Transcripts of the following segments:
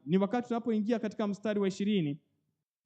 ni wakati tunapoingia katika mstari wa 20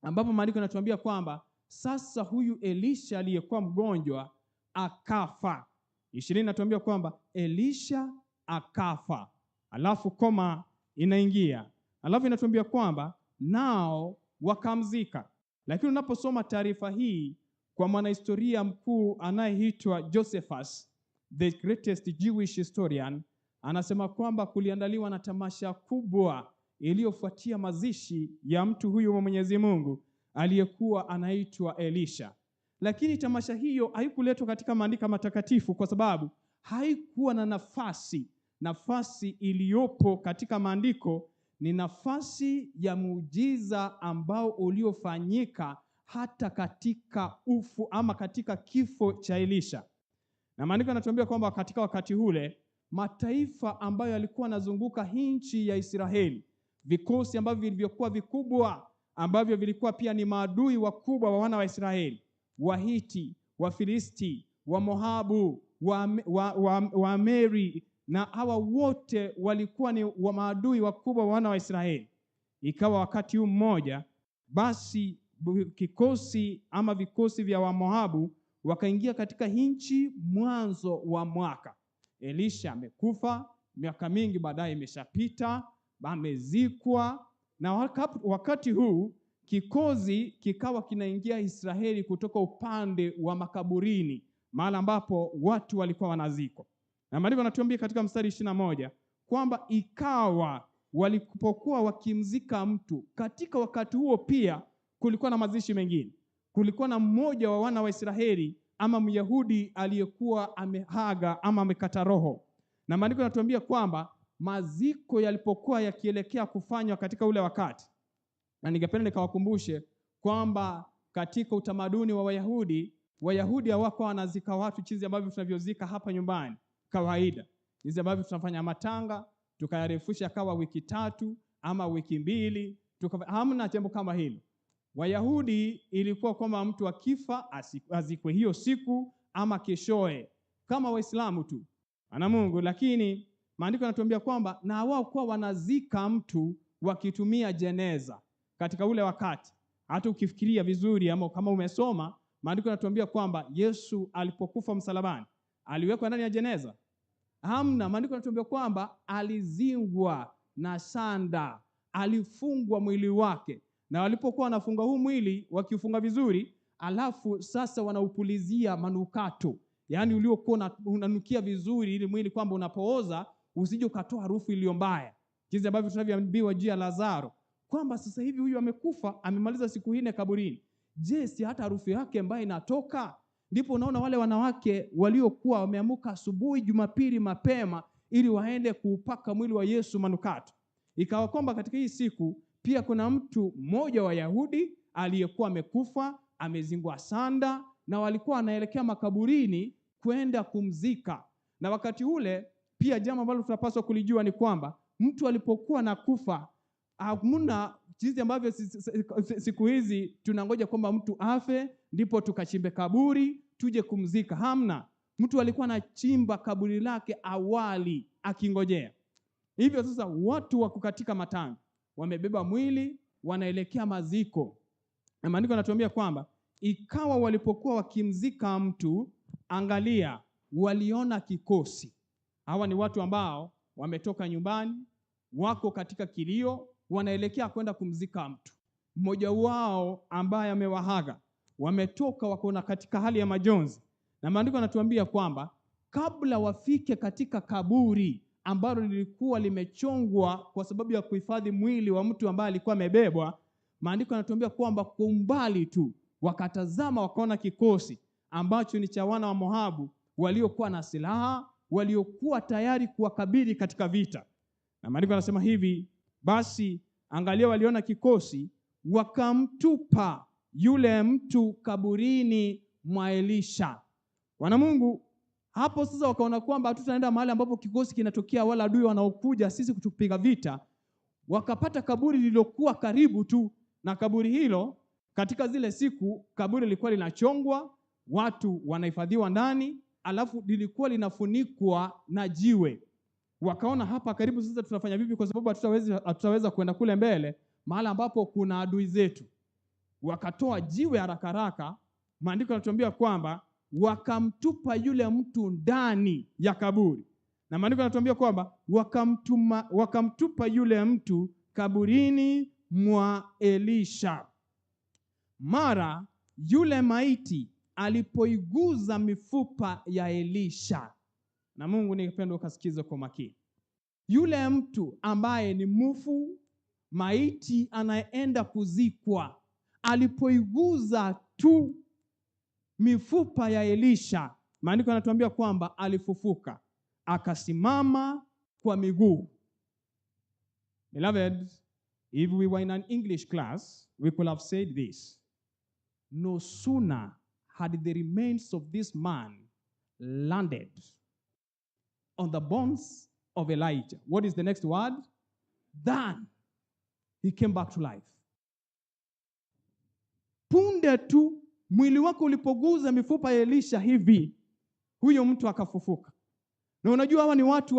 ambapo maandiko yanatuambia kwamba sasa huyu Elisha aliyekuwa mgonjwa akafa. 20 inatuambia kwamba Elisha akafa. Alafu koma inaingia. Alafu inatuambia kwamba nao wakamzika. Lakini unaposoma taarifa hii kwa mwanahistoria mkuu anayeitwa Josephus, the greatest Jewish historian, anasema kwamba kuliandaliwa na tamasha kubwa iliyofuatia mazishi ya mtu huyu wa Mwenyezi Mungu aliyekuwa anaitwa Elisha. Lakini tamasha hiyo haikuletwa katika maandiko matakatifu kwa sababu haikuwa na nafasi. Nafasi iliyopo katika maandiko ni nafasi ya muujiza ambao uliofanyika hata katika katika kifo cha Elisha. Na maandiko yanatuambia kwamba katika wakati ule mataifa ambayo yalikuwa yanazunguka nchi ya Israeli, vikosi ambavyo vilivyokuwa vikubwa ambavyo vilikuwa pia ni maadui wakubwa wa wana wa Israeli, Wahiti, Wafilisti, Wamoabu, Waameri, na hawa wote walikuwa ni wa maadui wakubwa wa wana wa Israeli. Ikawa wakati huu mmoja basi vikosi vya Wamoabu wakaingia katika nchi mwanzo wa mwaka. Elisha amekufa, miaka mingi baadaye imeshapita, amezikwa, na wakati huu kikosi kikawa kinaingia Israeli kutoka upande wa makaburini, mahali ambapo watu walikuwa wanazikwa. Na maandiko yanatuambia katika mstari 21 kwamba ikawa walipokuwa wakimzika mtu, katika wakati huo pia kulikuwa na mazishi mengine. Kulikuwa na mmoja wa wana wa Israeli ama Myahudi aliyekuwa amehaga ama amekata roho. Na maandiko yanatuambia kwamba maziko yalipokuwa yakielekea kufanywa katika ule wakati, na ningependa nikawakumbushe kwamba katika utamaduni wa Wayahudi hawakuwa wanazika watu jinsi ambavyo tunavyozika hapa nyumbani kawaida. Jinsi ambavyo tunafanya matanga, tukayarefusha kawa wiki 3 ama wiki 2, hamna jambo kama hilo. Wayahudi ilikuwa kwamba mtu akifa azikwe hiyo siku ama keshoe kama Waislamu tu. Ana Mungu, lakini maandiko yanatuambia kwamba na wao kwa wanazika mtu wakitumia jeneza katika ule wakati. Hata ukifikiria vizuri ama kama umesoma, maandiko yanatuambia kwamba Yesu alipokufa msalabani aliwekwa ndani ya jeneza? Hamna. Maandiko yanatuambia kwamba alizingwa na sanda, alifungwa mwili wake, na walipokuwa wanafunga huu mwili wakiufunga vizuri, alafu sasa wanaupulizia manukato, yaani uliokuwa unanukia vizuri ili mwili kwamba unapooza usije ukatoa harufu iliyo mbaya. Jinsi ambavyo tunavyoambiwa juu ya Eleazar kwamba sasa hivi huyu amekufa, amemaliza siku 4 kaburini. Je, si hata harufu yake mbaya inatoka? Ndipo unaona wale wanawake waliokuwa wameamuka asubuhi Jumapili mapema ili waende kuupaka mwili wa Yesu manukato. Ikawa kwamba katika hii siku pia kuna mtu mmoja wa Yahudi aliyekuwa amekufa, amezingwa sanda, na walikuwa wanaelekea makaburini kwenda kumzika. Na wakati ule pia jambo ambalo tunapaswa kulijua ni kwamba mtu alipokuwa nakufa, hamna jinsi ambavyo siku hizi tunangoja kwamba mtu afe ndipo tukachimbe kaburi tuje kumzika. Hamna. Mtu alikuwa anachimba kaburi lake awali akingojea. Hivyo sasa watu wako katika matanga, wamebeba mwili wanaelekea maziko. Na maandiko yanatuambia kwamba ikawa walipokuwa wakimzika mtu, angalia, waliona kikosi. Hawa ni watu ambao wametoka nyumbani, wako katika kilio, wanaelekea kwenda kumzika mtu. Mmoja wao ambaye amewahaga, wametoka wako katika hali ya majonzi. Na maandiko yanatuambia kwamba kabla wafike katika kaburi ambalo lilikuwa limechongwa kwa sababu ya kuhifadhi mwili wa mtu ambaye alikuwa amebebwa, maandiko yanatuambia kwamba kwa umbali tu wakatazama, wakaona kikosi ambacho ni cha wana wa Moabu waliokuwa na silaha, waliokuwa tayari kuwakabili katika vita. Na maandiko yanasema hivi, basi angalia, waliona kikosi, wakamtupa yule mtu kaburini mwa Elisha. Wana Mungu, hapo sasa wakaona kwamba hatutaenda mahali ambapo kikosi kinatokea wala adui wanaokuja sisi kutupiga vita. Wakapata kaburi lililokuwa karibu tu, na kaburi hilo katika zile siku kaburi lilikuwa linachongwa, watu wanahifadhiwa ndani, alafu lilikuwa linafunikwa na jiwe. Wakaona hapa karibu sasa tunafanya vipi, kwa sababu hatutaweza kwenda kule mbele mahali ambapo kuna adui zetu. Wakatoa jiwe haraka haraka. Maandiko yanatuambia kwamba wakamtupa yule mtu ndani ya kaburi. Na maandiko yanatuambia kwamba wakamtupa yule mtu kaburini mwa Elisha. Mara yule maiti alipoiguza mifupa ya Elisha. Na Mungu ningependa ukasikize kwa makini. Yule mtu ambaye ni mfu, maiti anayeenda kuzikwa, alipoiguza tu mifupa ya Elisha, maandiko yanatuambia kwamba alifufuka, akasimama kwa miguu. Beloved, if we were in an English class, we could have said this: no sooner had the remains of this man landed on the bones of Elijah. What is the next word? Than he came back to life. Punde tu mwili wako ulipoguza mifupa ya Elisha hivi, huyo mtu akafufuka. Na unajua hawa ni watu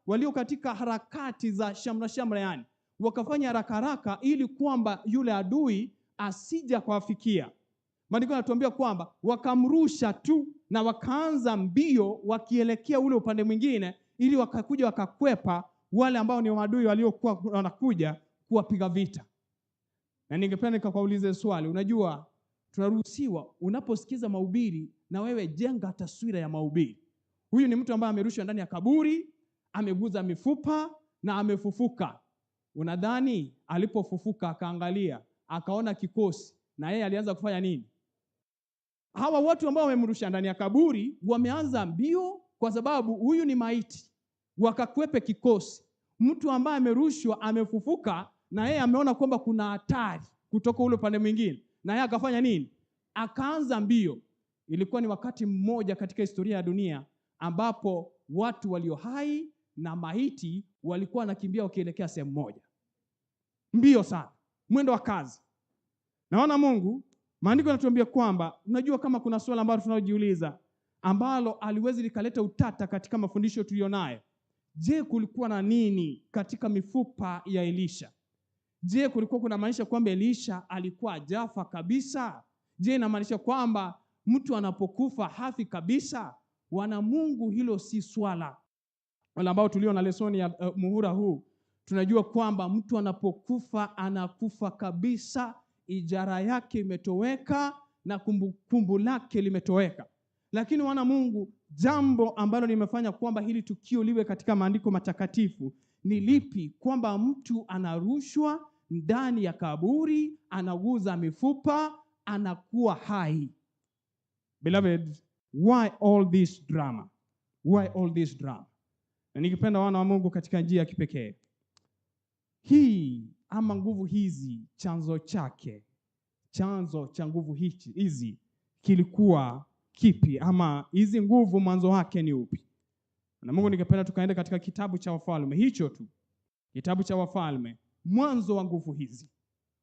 walio katika harakati za shamra yani. Wakafanya haraka haraka ili kwamba yule adui asija kuwafikia. Maandiko yanatuambia kwamba wakamrusha tu na wakaanza mbio wakielekea ule upande mwingine, ili wakakuja wakakwepa wale ambao ni maadui waliokuwa wanakuja kuwapiga vita. Na ningependa nikakaulize swali. Unajua tunaruhusiwa unaposikiza mahubiri na wewe jenga taswira ya mahubiri. Huyu ni mtu ambaye amerushwa ndani ya kaburi, ameguza mifupa na amefufuka. Unadhani alipofufuka akaangalia, akaona kikosi, na yeye alianza kufanya nini? Hawa watu ambao wamemrusha ndani ya kaburi wameanza mbio, kwa sababu huyu ni maiti, wakakwepe kikosi. Mtu ambaye amerushwa amefufuka, na yeye ameona kwamba kuna hatari kutoka ule upande mwingine, na yeye akafanya nini? Akaanza mbio. Ilikuwa ni wakati mmoja katika historia ya dunia ambapo watu walio hai na maiti walikuwa wanakimbia wakielekea sehemu moja. Mbio sana, mwendo wa kazi. Naona Mungu, maandiko yanatuambia kwamba, unajua kama kuna swali ambalo tunajiuliza ambalo aliwezi likaleta utata katika mafundisho tulionayo. Je, kulikuwa na nini katika mifupa ya Elisha? Je, kulikuwa kuna maanisha kwamba Elisha alikuwa hajafa kabisa? Je, inamaanisha kwamba mtu anapokufa hafi kabisa? Wana Mungu, hilo si swala. Wale ambao tulio na lesoni ya muhura huu, tunajua kwamba mtu anapokufa anakufa kabisa, ijara yake imetoweka na kumbukumbu lake limetoweka. Lakini wana Mungu, jambo ambalo limefanya kwamba hili tukio liwe katika maandiko matakatifu ni lipi? Kwamba mtu anarushwa ndani ya kaburi, anaguza mifupa, anakuwa hai. Beloved, why all this drama? Why all this drama? Na nikipenda wana wa Mungu katika njia ya kipekee hii, ama nguvu hizi, chanzo cha nguvu hizi kilikuwa kipi? Ama hizi nguvu mwanzo wake ni upi? Na Mungu, ningependa tukaenda katika kitabu cha Wafalme, hicho tu, kitabu cha Wafalme, mwanzo wa nguvu hizi.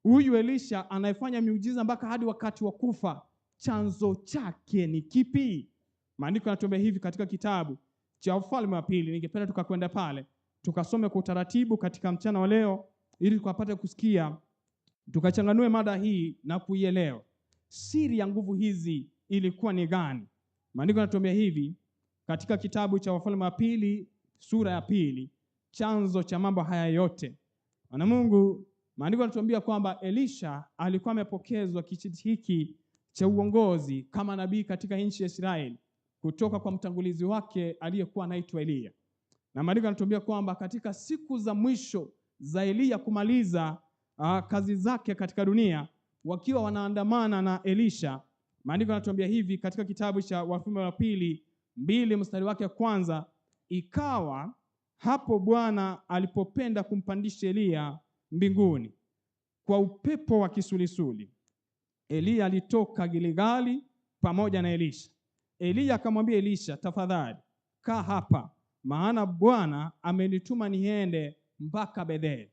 Huyu Elisha anayefanya miujiza mpaka hadi wakati wa kufa, chanzo chake ni kipi? Maandiko yanatuambia hivi katika kitabu cha Wafalme wa pili. Ningependa tukakwenda pale tukasome kwa utaratibu katika mchana wa leo, ili tukapate kusikia, tukachanganue mada hii na kuielewa. Siri ya nguvu hizi ilikuwa ni gani? Maandiko yanatuambia hivi katika kitabu cha Wafalme wa pili sura ya 2, chanzo cha mambo haya yote. Wana Mungu, maandiko yanatuambia kwamba Elisha alikuwa amepokezwa kijiti hiki cha uongozi kama nabii katika nchi ya Israeli kutoka kwa mtangulizi wake aliyekuwa anaitwa Elia. Na maandiko yanatuambia kwamba katika siku za mwisho za Elia kumaliza kazi zake katika dunia, wakiwa wanaandamana na Elisha, maandiko yanatuambia hivi katika kitabu cha Wafalme wa pili 2 mstari wake kwanza: ikawa hapo Bwana alipopenda kumpandisha Elia mbinguni kwa upepo wa kisulisuli, Elia alitoka Gilgali pamoja na Elisha. Elia akamwambia Elisha, tafadhali kaa hapa, maana Bwana amenituma niende mpaka Bethel.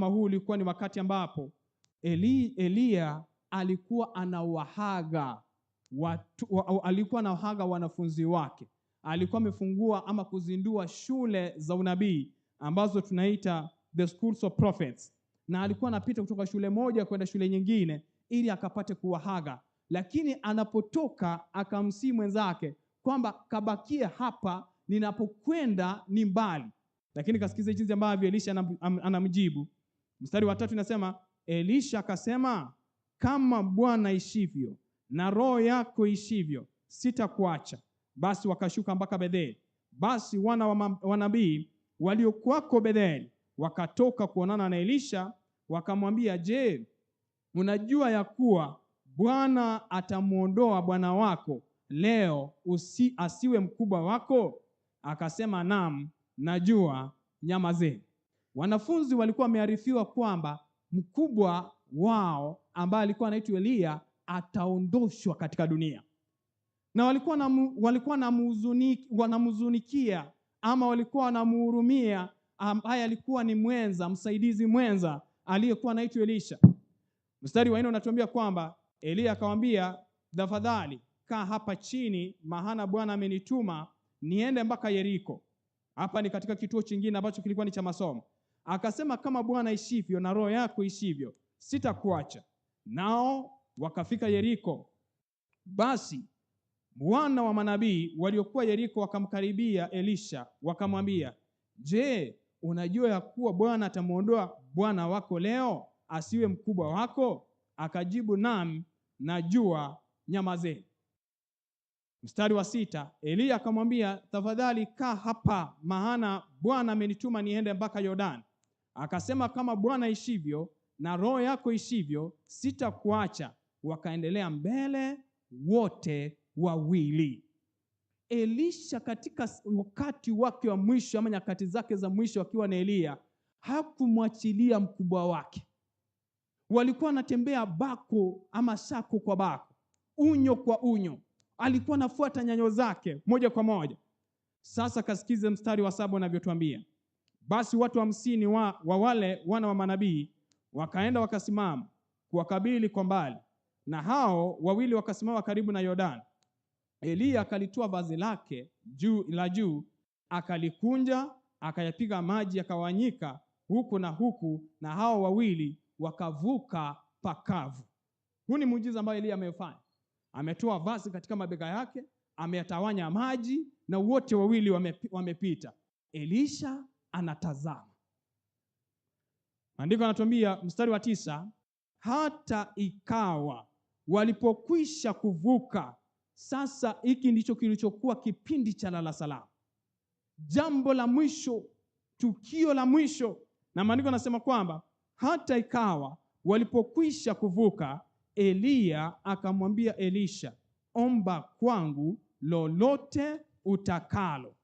Huu ulikuwa ni wakati ambapo Elia alikuwa anawahaga wanafunzi wake. alikuwa amefungua ama kuzindua shule za unabii ambazo tunaita the schools of prophets, na alikuwa anapita kutoka shule moja kwenda shule nyingine ili akapate kuwahaga, lakini anapotoka akamsii mwenzake kwamba kabakie hapa, ninapokwenda ni mbali. Lakini kasikize jinsi ambavyo Elisha anamjibu. Mstari wa 3 inasema, Elisha akasema, kama Bwana ishivyo na roho yako ishivyo, sitakuacha. Basi wakashuka mpaka Betheli. Basi wana wa nabii waliokuwako Betheli wakatoka kuonana na Elisha, wakamwambia, je, unajua ya kuwa Bwana atamuondoa bwana wako leo asiwe mkubwa wako? Akasema, naam, najua, nyamazeni. Wanafunzi walikuwa wamearifiwa kwamba mkubwa wao ambaye alikuwa anaitwa Elia ataondoshwa katika dunia, na walikuwa wanamhuzunikia ama walikuwa wanamhurumia ambaye alikuwa ni msaidizi mwenza aliyekuwa anaitwa Elisha. Mstari wa 4 unatuambia kwamba Elia akamwambia, tafadhali kaa hapa chini, maana Bwana amenituma niende mpaka Yeriko. Hapa ni katika kituo kingine ambacho kilikuwa ni cha masomo. Akasema, kama Bwana ishivyo na roho yako ishivyo, sitakuacha. Nao wakafika Yeriko. Basi wana wa manabii waliokuwa Yeriko wakamkaribia Elisha, wakamwambia, je, unajua ya kuwa Bwana atamuondoa bwana wako leo asiwe mkubwa wako? Akajibu, naam, najua, nyamazeni. Mstari wa 6, Elia akamwambia, tafadhali kaa hapa, maana Bwana amenituma niende mpaka Yordani. Akasema, kama Bwana ishivyo na roho yako ishivyo, sitakuacha. Wakaendelea mbele wote wawili. Elisha katika wakati wake wa mwisho ama nyakati zake za mwisho akiwa na Elia, hakumwachilia mkubwa wake. Walikuwa wanatembea bako ama sako kwa bako, unyo kwa unyo. Alikuwa anafuata nyayo zake moja kwa moja. Sasa kasikize mstari wa 7 unavyotuambia. Basi watu 50 wa wale wana wa manabii wakaenda wakasimama kuwakabili kwa mbali, na hao wawili wakasimama karibu na Yordani. Elia akalitoa vazi lake la juu, akalikunja, akayapiga maji yakawanyika huku na huku, na hao wawili wakavuka pakavu. Huu ni muujiza ambao Elia amefanya. Ametoa vazi katika mabega yake, ameyatawanya maji, na wote wawili wamepita. Elisha anatazama. Maandiko yanatuambia mstari wa 9, hata ikawa walipokwisha kuvuka. Sasa hiki ndicho kilichokuwa kipindi cha lala salama, jambo la mwisho, tukio la mwisho. Na maandiko yanasema kwamba hata ikawa walipokwisha kuvuka, Elia akamwambia Elisha, omba kwangu lolote utakalo.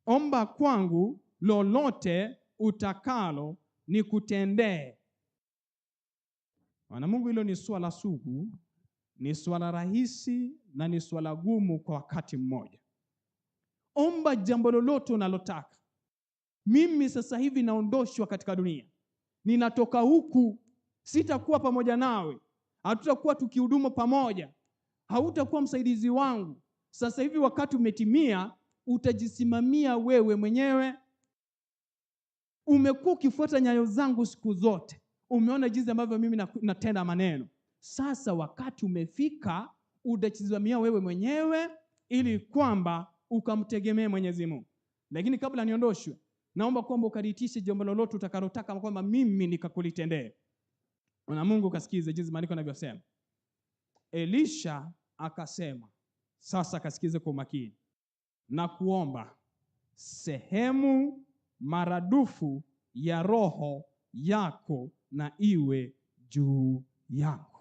Omba kwangu lolote utakalo nikutendee. Wana Mungu, hilo ni swala sugu, ni swala rahisi na ni swala gumu kwa wakati mmoja. Omba jambo lolote unalotaka. Mimi sasa hivi naondoshwa katika dunia, ninatoka huku, sitakuwa pamoja nawe, hatutakuwa tukihudumu pamoja, hautakuwa msaidizi wangu. Sasa hivi wakati umetimia, utajisimamia wewe mwenyewe. Umekuwa ukifuata nyayo zangu siku zote, umeona jinsi ambavyo mimi natenda maneno. Sasa wakati umefika, utajisimamia wewe mwenyewe ili kwamba ukamtegemee Mwenyezi Mungu. Lakini kabla niondoshwe, naomba kwamba ukaditishe jambo lolote utakalotaka kwamba mimi nikakulitendee. Na Mungu kasikize jinsi maandiko yanavyosema. Elisha akasema, sasa kasikize kwa makini, na kuomba sehemu maradufu ya roho yako na iwe juu yangu.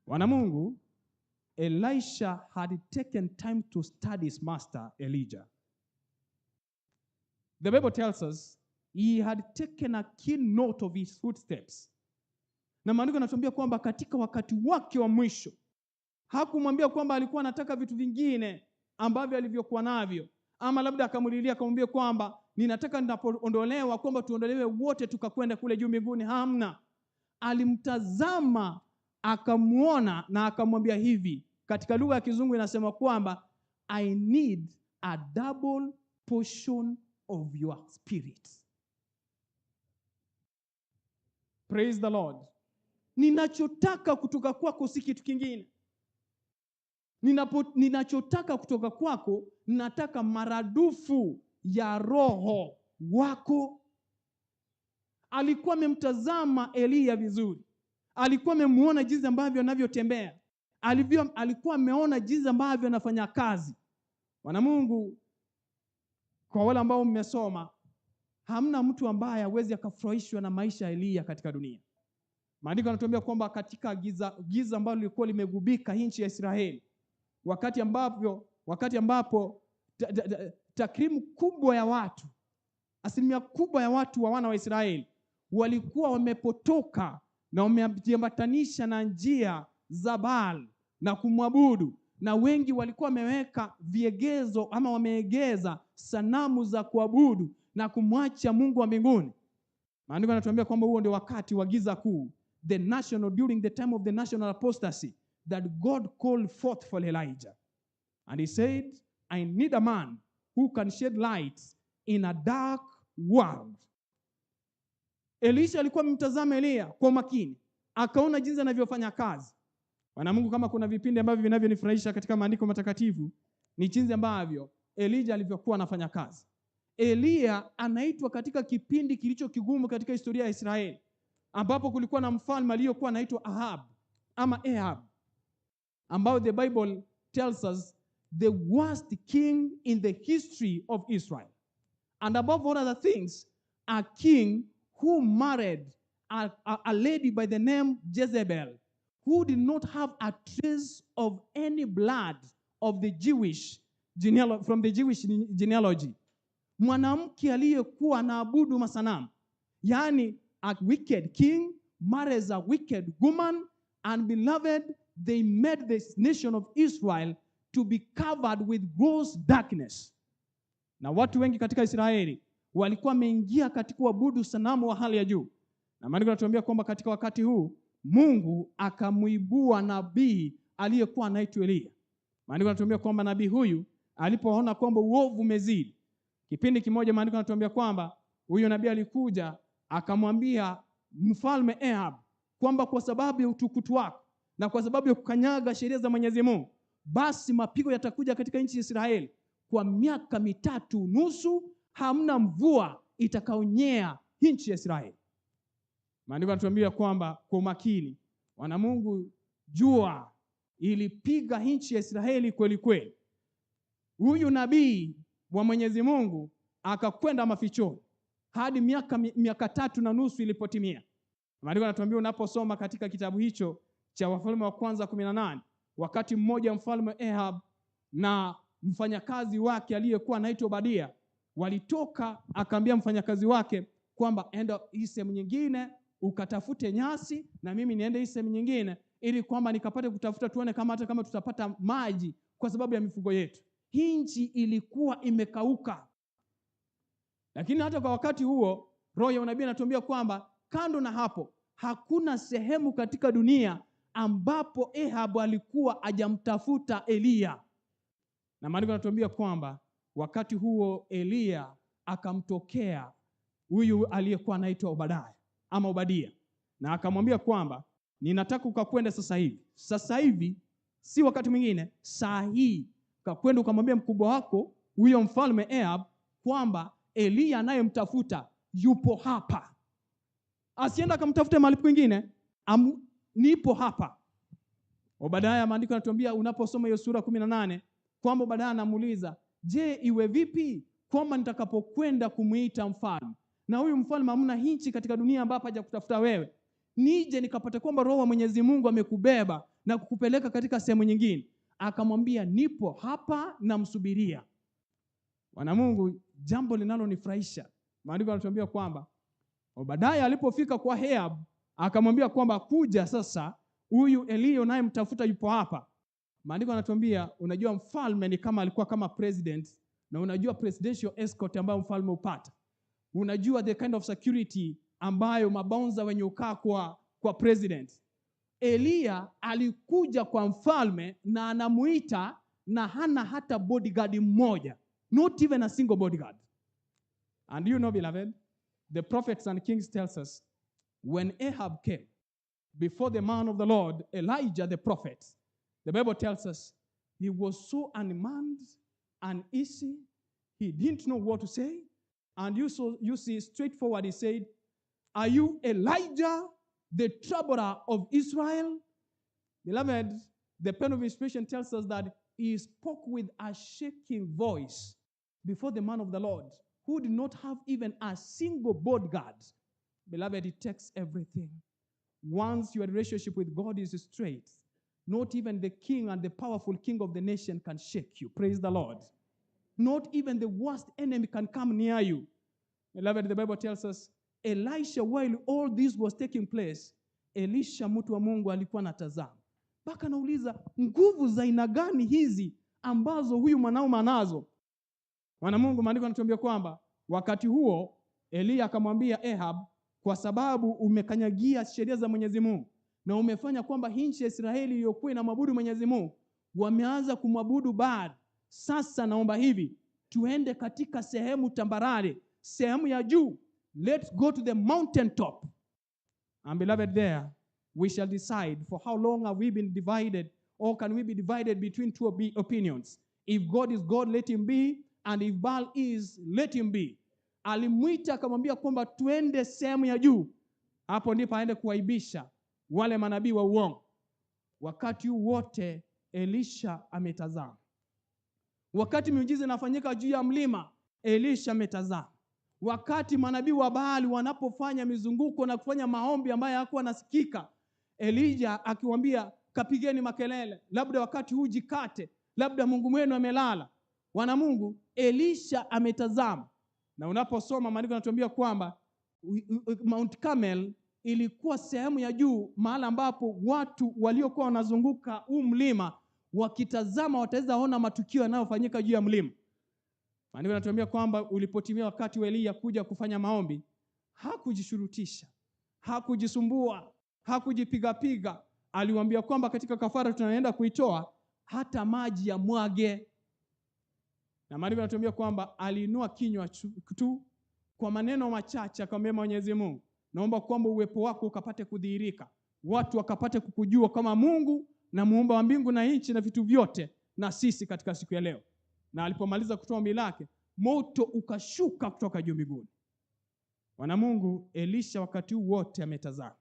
Wana Mungu, Elisha had taken time to study his master Elijah. The Bible tells us he had taken a keen note of his footsteps. Na maandiko yanatuambia kwamba katika wakati wake wa mwisho hakumwambia kwamba alikuwa anataka vitu vingine ambavyo alivyokuwa navyo, ama labda akamulilia akamwambia kwamba ninataka ninapoondolewa kwamba tuondolewe wote tukakwenda kule juu mbinguni. Hamna. Alimtazama akamuona na akamwambia hivi. Katika lugha ya Kizungu inasema kwamba I need a double portion of your spirit. Praise the Lord. Ninachotaka kutoka kwako si kitu kingine. Ninachotaka kutoka kwako, nataka maradufu ya roho wako. Alikuwa amemtazama Elia vizuri. Alikuwa amemuona jinsi ambavyo anavyotembea. Alikuwa ameona jinsi ambavyo anafanya kazi. Wana Mungu, kwa wale ambao mmesoma, hamna mtu ambaye hawezi akafurahishwa na maisha ya Elia katika dunia. Maandiko yanatuambia kwamba katika giza ambalo lilikuwa limegubika nchi ya Israeli, wakati ambapo takrimu kubwa ya watu, asilimia kubwa ya watu wa wana wa Israeli walikuwa wamepotoka na wamejiambatanisha na njia za Baal na kumwabudu, na wengi walikuwa wameweka viegezo ama wameegeza sanamu za kuabudu na kumwacha Mungu wa mbinguni. Maandiko yanatuambia kwamba huo ndio wakati wa giza kuu, during the time of the national apostasy, that God called forth for Elijah. And he said, I need a man who can shed light in a dark world. Elisha alikuwa mtazama Elia kwa makini, akaona jinsi anavyofanya kazi. Wana Mungu, kama kuna vipindi ambavyo vinavyonifurahisha katika maandiko matakatifu, ni jinsi ambavyo Elijah alivyokuwa anafanya kazi. Elia anaitwa katika kipindi kilicho kigumu katika historia ya Israeli, ambapo kulikuwa na mfalme aliyokuwa anaitwa Ahab, ambao the Bible tells us the worst king in the history of Israel. And above all other things, a king who married a lady by the name Jezebel, who did not have a trace of any blood of the from the Jewish genealogy. Mwanamke aliyekuwa anaabudu masanamu. Yani, a wicked king marries a wicked woman, and beloved, they made this nation of Israel to be covered with gross darkness. Na watu wengi katika Israeli walikuwa wameingia katika kuabudu sanamu wa hali ya juu. Na maandiko yanatuambia kwamba katika wakati huu Mungu akamuibua nabii aliyekuwa anaitwa Elia. Maandiko yanatuambia kwamba nabii huyu alipoona kwamba uovu umezidi, kipindi kimoja maandiko yanatuambia kwamba huyu nabii alikuja akamwambia mfalme Ahab kwamba kwa sababu ya utukutu wako na kwa sababu ya kukanyaga sheria za Mwenyezi Mungu, basi mapigo yatakuja katika nchi ya Israeli kwa miaka 3.5, hamna mvua itakaonyea nchi ya Israeli. Maandiko yanatuambia kwamba kwa makini, wana Mungu, jua ilipiga nchi ya Israeli kweli kweli. Huyu nabii wa Mwenyezi Mungu akakwenda mafichoni hadi miaka 3.5 ilipotimia. Maandiko yanatuambia unaposoma katika kitabu hicho cha Wafalme wa kwanza 18, wakati mmoja mfalme Ahab na mfanyakazi wake aliyekuwa anaitwa Obadia walitoka, akaambia mfanyakazi wake kwamba enda hii sehemu nyingine ukatafute nyasi na mimi niende hii sehemu nyingine, ili kwamba nikapate kutafuta tuone kama hata kama tutapata maji kwa sababu ya mifugo yetu. Hii nchi ilikuwa imekauka. Lakini hata kwa wakati huo roho ya unabii anatuambia kwamba kando na hapo hakuna sehemu katika dunia ambapo Ahab alikuwa hajamtafuta Elia. Na maandiko yanatuambia kwamba wakati huo Elia akamtokea huyu aliyekuwa anaitwa Obadia, na akamwambia kwamba ninataka ukakwenda sasa hivi. Sasa hivi si wakati mwingine, saa hii ukakwenda ukamwambia mkubwa wako huyo mfalme Ahab kwamba Elia anayemtafuta yupo hapa. Asienda akamtafute mahali kwingine, nipo hapa. Obadia, maandiko yanatuambia unaposoma hiyo sura 18 kwamba Obadia anamuuliza, je, iwe vipi kwamba nitakapokwenda kumuita mfalme, na huyu mfalme hamna nchi katika dunia ambapo hajakutafuta wewe, nije nikapata kwamba roho wa Mwenyezi Mungu amekubeba na kukupeleka katika sehemu nyingine? Akamwambia, nipo hapa na msubiria. Wana Mungu, jambo linalonifurahisha, maandiko yanatuambia kwamba Obadia alipofika kwa Ahab akamwambia kwamba kuja sasa, huyu Elia naye mtafuta yupo hapa. Maandiko yanatuambia, unajua mfalme ni kama alikuwa kama president, na unajua presidential escort ambayo mfalme upata. Unajua the kind of security ambayo mabaunza wenye ukaa kwa president. Elia alikuja kwa mfalme na anamuita na hana hata bodyguard mmoja. Not even a single bodyguard. And you know, beloved, the prophets and kings tells us, when Ahab came before the man of the Lord, Elijah the prophet, the Bible tells us, he was so unmanned, uneasy, he didn't know what to say. And you see, straightforward, he said, are you Elijah, the troubler of Israel? Beloved, the pen of inspiration tells us that he spoke with a shaking voice before the man of the Lord, who did not have even a single bodyguard. Beloved, it takes everything. Once your relationship with God is straight, not even the king and the powerful king of the nation can shake you. Praise the Lord. Not even the worst enemy can come near you. Beloved, the Bible tells us, Elisha, while all this was taking place, Elisha mtu wa Mungu alikuwa anatazama. Mpaka anauliza, nguvu za aina gani hizi ambazo huyu mwanaume anazo? Wana Mungu, maandiko yanatuambia kwamba wakati huo Elia akamwambia Ahab, kwa sababu umekanyagia sheria za Mwenyezi Mungu na umefanya kwamba nchi ya Israeli iliyokuwa inamwabudu Mwenyezi Mungu wameanza kumwabudu Baal. Sasa naomba hivi, tuende katika sehemu tambarare, sehemu ya juu. Let's go to the mountain top. And beloved, there we shall decide for how long have we been divided, or can we be divided between two opinions. If God is God, let him be, and if Baal is, let him be. Alimuita akamwambia kwamba tuende sehemu ya juu. Hapo ndipo aende kuwaibisha wale manabii wa uongo. Wakati wote Elisha ametazama. Wakati miujiza inafanyika juu ya mlima, Elisha ametazama. Wakati manabii wa Baali wanapofanya mizunguko na kufanya maombi ambayo hayakuwa nasikika, Elijah akiwaambia kapigeni makelele, labda wakati huu jikate, labda Mungu mwenu amelala. Wana Mungu, Elisha ametazama. Na unaposoma maandiko yanatuambia kwamba Mount Carmel ilikuwa sehemu ya juu, mahali ambapo watu waliokuwa wanazunguka huu mlima wakitazama wataweza ona matukio yanayofanyika juu ya mlima. Maandiko yanatuambia kwamba ulipotimia wakati wa Elia kuja kufanya maombi, hakujishurutisha, hakujisumbua, hakujipiga. Aliwaambia kwamba katika kafara tunaenda kuitoa hata maji ya mwage. Na maandiko yanatuambia kwamba aliinua kinywa tu kwa maneno machache akamwambia Mwenyezi Mungu, naomba kwamba uwepo wako ukapate kudhihirika, watu wakapate kukujua kama Mungu na muumba wa mbingu na nchi na vitu vyote na sisi katika siku ya leo. Na alipomaliza kutoa ombi lake, moto ukashuka kutoka juu mbinguni. Wana Mungu, Elisha wakati huu wote ametazama.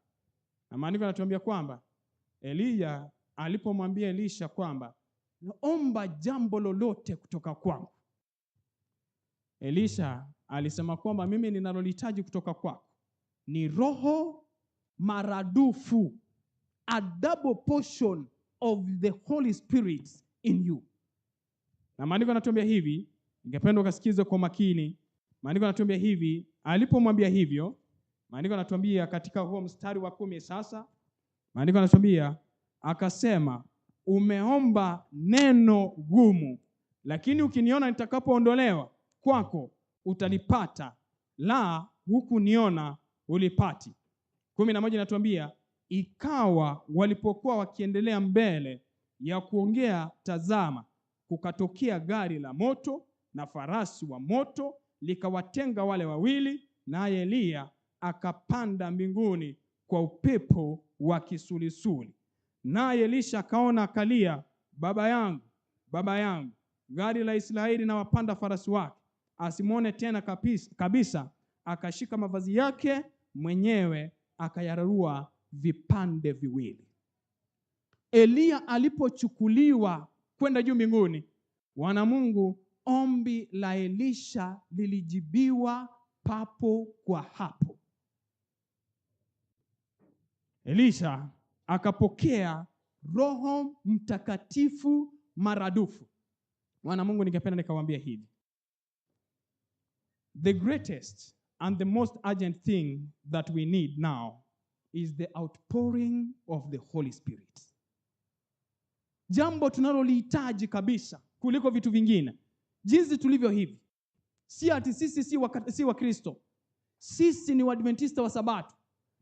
Na maandiko yanatuambia kwamba Elia alipomwambia Elisha kwamba naomba jambo lolote kutoka kwangu, Elisha alisema kwamba mimi ninalolihitaji kutoka kwako ni roho maradufu, a double portion of the Holy Spirit in you. Na maandiko yanatuambia hivi, ningependa ukasikize kwa makini. Maandiko yanatuambia hivi, alipomwambia hivyo, maandiko yanatuambia katika huo mstari wa 10 sasa, maandiko yanatuambia akasema, umeomba neno gumu, lakini ukiniona nitakapoondolewa kwako utalipata, la hukuniona ulipati. 11 inatuambia, ikawa walipokuwa wakiendelea mbele ya kuongea, tazama, kukatokea gari la moto na farasi wa moto, likawatenga wale wawili, naye Elia akapanda mbinguni kwa upepo wa kisulisuli. Naye Elisha akaona akalia, baba yangu, baba yangu, gari la Israeli na wapanda farasi wake. Asimwone tena kabisa, akashika mavazi yake mwenyewe akayararua vipande viwili. Elia alipochukuliwa kwenda juu mbinguni, wana Mungu, ombi la Elisha lilijibiwa papo kwa hapo. Elisha akapokea Roho Mtakatifu maradufu. Wana Mungu, ningependa nikawaambia hivi, the greatest and the most urgent thing that we need now is the outpouring of the Holy Spirit. Jambo tunalolihitaji kabisa kuliko vitu vingine, jinsi tulivyo hivi, si ati sisi si wa Kristo, sisi ni Waadventista wa Sabato,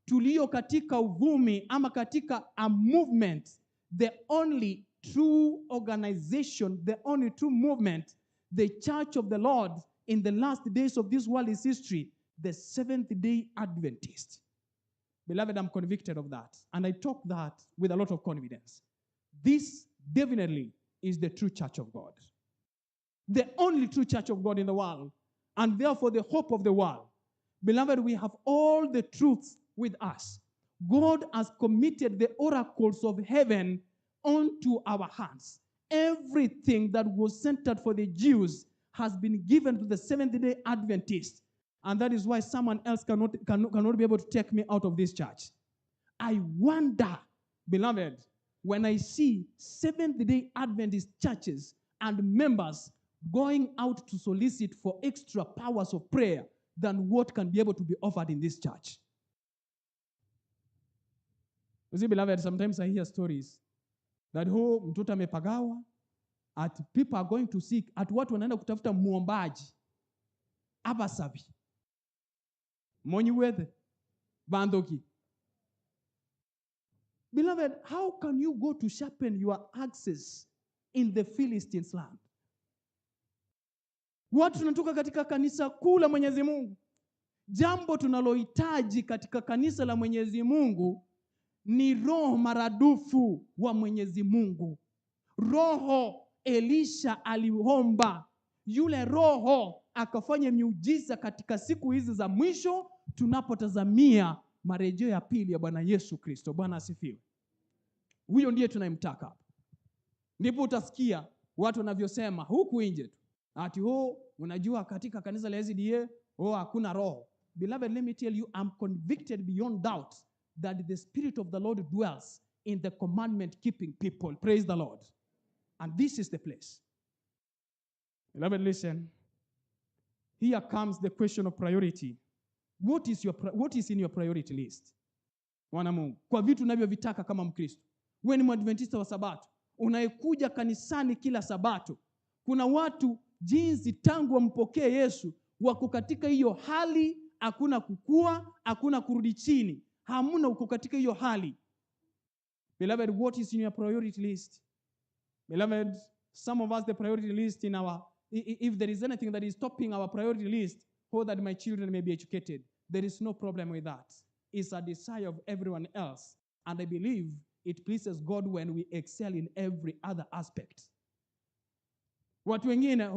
tulio katika uvumi ama katika a movement, the only true organization, the only true movement, the Church of the Lord in the last days of this world is history, the Seventh-day Adventist. Beloved, I'm convicted of that. And I talk that with a lot of confidence. This definitely is the true church of God. The only true church of God in the world. And therefore the hope of the world. Beloved, we have all the truths with us. God has committed the oracles of heaven onto our hands. Everything that was centered for the Jews has been given to the Seventh-day Adventists. And that is why someone else cannot be able to take me out of this church. I wonder, beloved, when I see Seventh-day Adventist churches and members going out to solicit for extra powers of prayer than what can be able to be offered in this church. You see, beloved, sometimes I hear stories that mtoto amepagawa, at people are going to seek, at watu wanaenda kutafuta muombaji, abasabi, moniwethe, bandoki. Beloved, how can you go to sharpen your axes in the Philistines' land? Watu tunatoka katika kanisa kuu la Mwenyezi Mungu. Jambo tunalohitaji katika kanisa la Mwenyezi Mungu ni roho maradufu wa Mwenyezi Mungu. Roho Elisha aliomba, yule roho akafanya miujiza katika siku hizi za mwisho tunapotazamia marejeo ya pili ya Bwana Yesu Kristo. Bwana asifiwe. Huyo ndiye tunayemtaka hapa. Ndipo utasikia watu wanavyosema huku nje tu, ati unajua katika kanisa la SDA hakuna roho. Beloved, let me tell you, I'm convicted beyond doubt that the Spirit of the Lord dwells in the commandment-keeping people. Praise the Lord. And this is the place. Beloved, listen. Here comes the question of priority. What is in your priority list? Wana Mungu, kwa vitu unavyovitaka kama Mkristo. Wewe ni Mwadventista wa Sabato, unayekuja kanisani kila Sabato. Kuna watu jinsi tangu wampokee Yesu wako katika hiyo hali, hakuna kukua, hakuna kurudi chini. Hamuna uko katika hiyo hali. Beloved, what is in your priority list? Beloved, some of us, the priority list in if there is anything that is topping our priority list, that my children may be educated, there is no problem with that. It's a desire of everyone else. And I believe it pleases God when we excel in every other aspect. Watu wengine,